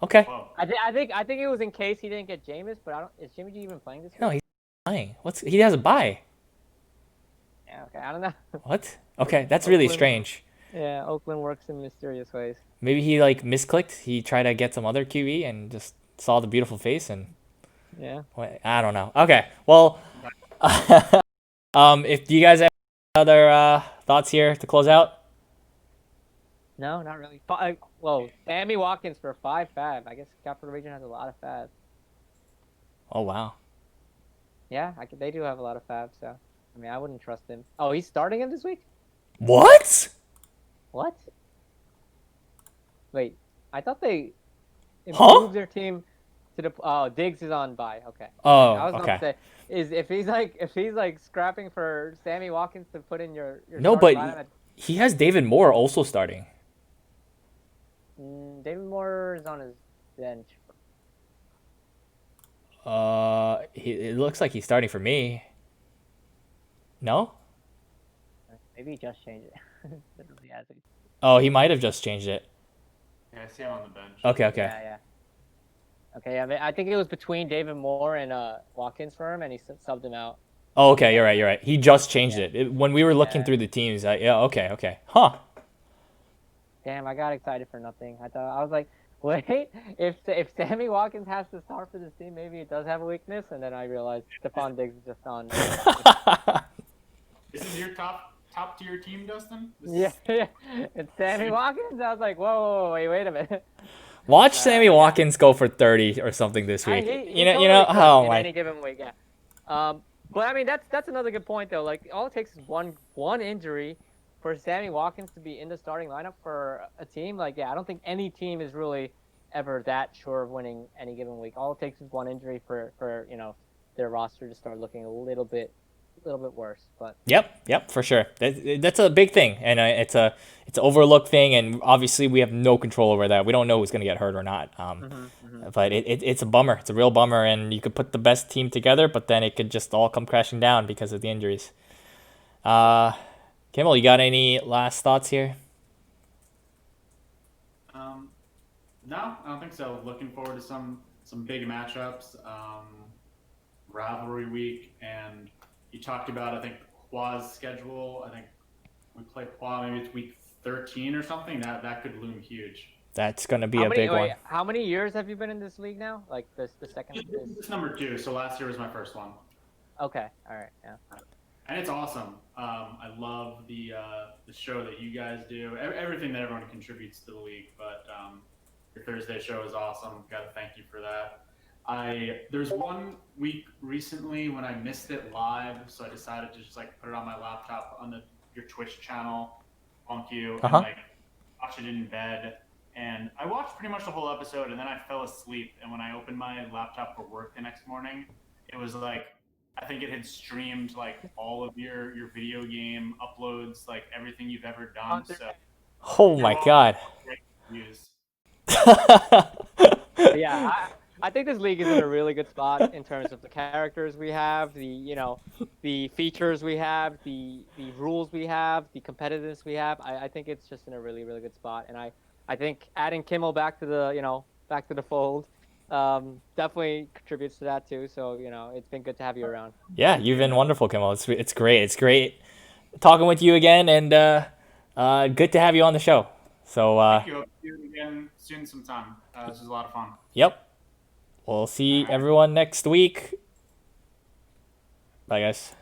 Okay. Whoa. I think it was in case he didn't get Jameis, but I don't. Is Jimmy G even playing this week? No, he's lying. He has a bye. Yeah. Okay. I don't know. What? Okay, that's really Oakland. strange. Yeah. Oakland works in mysterious ways. Maybe he like misclicked. He tried to get some other QB and just saw the beautiful face and Yeah. I don't know. Okay. Well, if do you guys have other thoughts here to close out? No, not really. Whoa, Sammy Watkins for 5 fab. I guess Capital Region has a lot of fab. Oh wow. Yeah, they do have a lot of fab. So, I mean, I wouldn't trust him. Oh, he's starting him this week? What? What? Wait, I thought they Huh? improved their team to the. Oh, Diggs is on bye. Okay. Oh, I was about okay. to say, if he's like scrapping for Sammy Watkins to put in your No, starting but lineup, he has David Moore also starting. David Moore is on his bench. It looks like he's starting for me. No? Maybe he just changed it. Literally has it. Oh, he might have just changed it. Yeah, I see him on the bench. Okay, okay. Yeah, yeah. Okay, yeah, I think it was between David Moore and Watkins for him, and he subbed him out. Oh, okay, you're right. He just changed Yeah. When we were looking Yeah. through the teams, yeah, okay, okay. Huh. Damn, I got excited for nothing. I was like, wait, if Sammy Watkins has to start for this team, maybe it does have a weakness. And then I realized Stephon Diggs is just on. This is your top tier team, Dustin. This Yeah, is yeah. It's Sammy Watkins. I was like, whoa, wait a minute. Watch Sammy But yeah, Watkins go for 30 or something this I week. he You know. totally could Oh in my. any given week. Yeah. But I mean that's another good point though. Like all it takes is one injury for Sammy Watkins to be in the starting lineup for a team. Like yeah, I don't think any team is really ever that sure of winning any given week. All it takes is one injury for their roster to start looking a little bit worse. But Yep, for sure. That's a big thing, and it's an overlooked thing, and obviously we have no control over that. We don't know who's gonna get hurt or not. But it's a bummer. It's a real bummer, and you could put the best team together, but then it could just all come crashing down because of the injuries. Uh, Kimmel, you got any last thoughts here? um, no, I don't think so. Looking forward to some big matchups. Rivalry week, and you talked about I think Qua's schedule. I think we play Qua maybe it's week 13 or something. That could loom huge. That's gonna be a big one. how many years have you been in this league now? Like the second this. This is number 2. So last year was my first one. Okay, all right, yeah. And it's awesome. I love the show that you guys do. Everything that everyone contributes to the league, but your Thursday show is awesome. Got to thank you for that. There's one week recently when I missed it live, so I decided to just like put it on my laptop on your Twitch channel, funk you, Uh and huh. like watch it in bed. And I watched pretty much the whole episode, and then I fell asleep. And when I opened my laptop for work the next morning, it was like I think it had streamed like all of your video game uploads, like everything you've ever done. So Oh you're my all god. great views. But yeah, I think this league is in a really good spot in terms of the characters we have, the features we have, the rules we have, the competitiveness we have. I think it's just in a really good spot, and I think adding Kimmel back to the back to the fold definitely contributes to that too. So it's been good to have you around. Yeah, you've been wonderful, Kimmel. It's great. It's great talking with you again, and good to have you on the show. So Thank you. Hope to do it again soon sometime. This was a lot of fun. yep, we'll All see right. everyone next week. Bye, guys.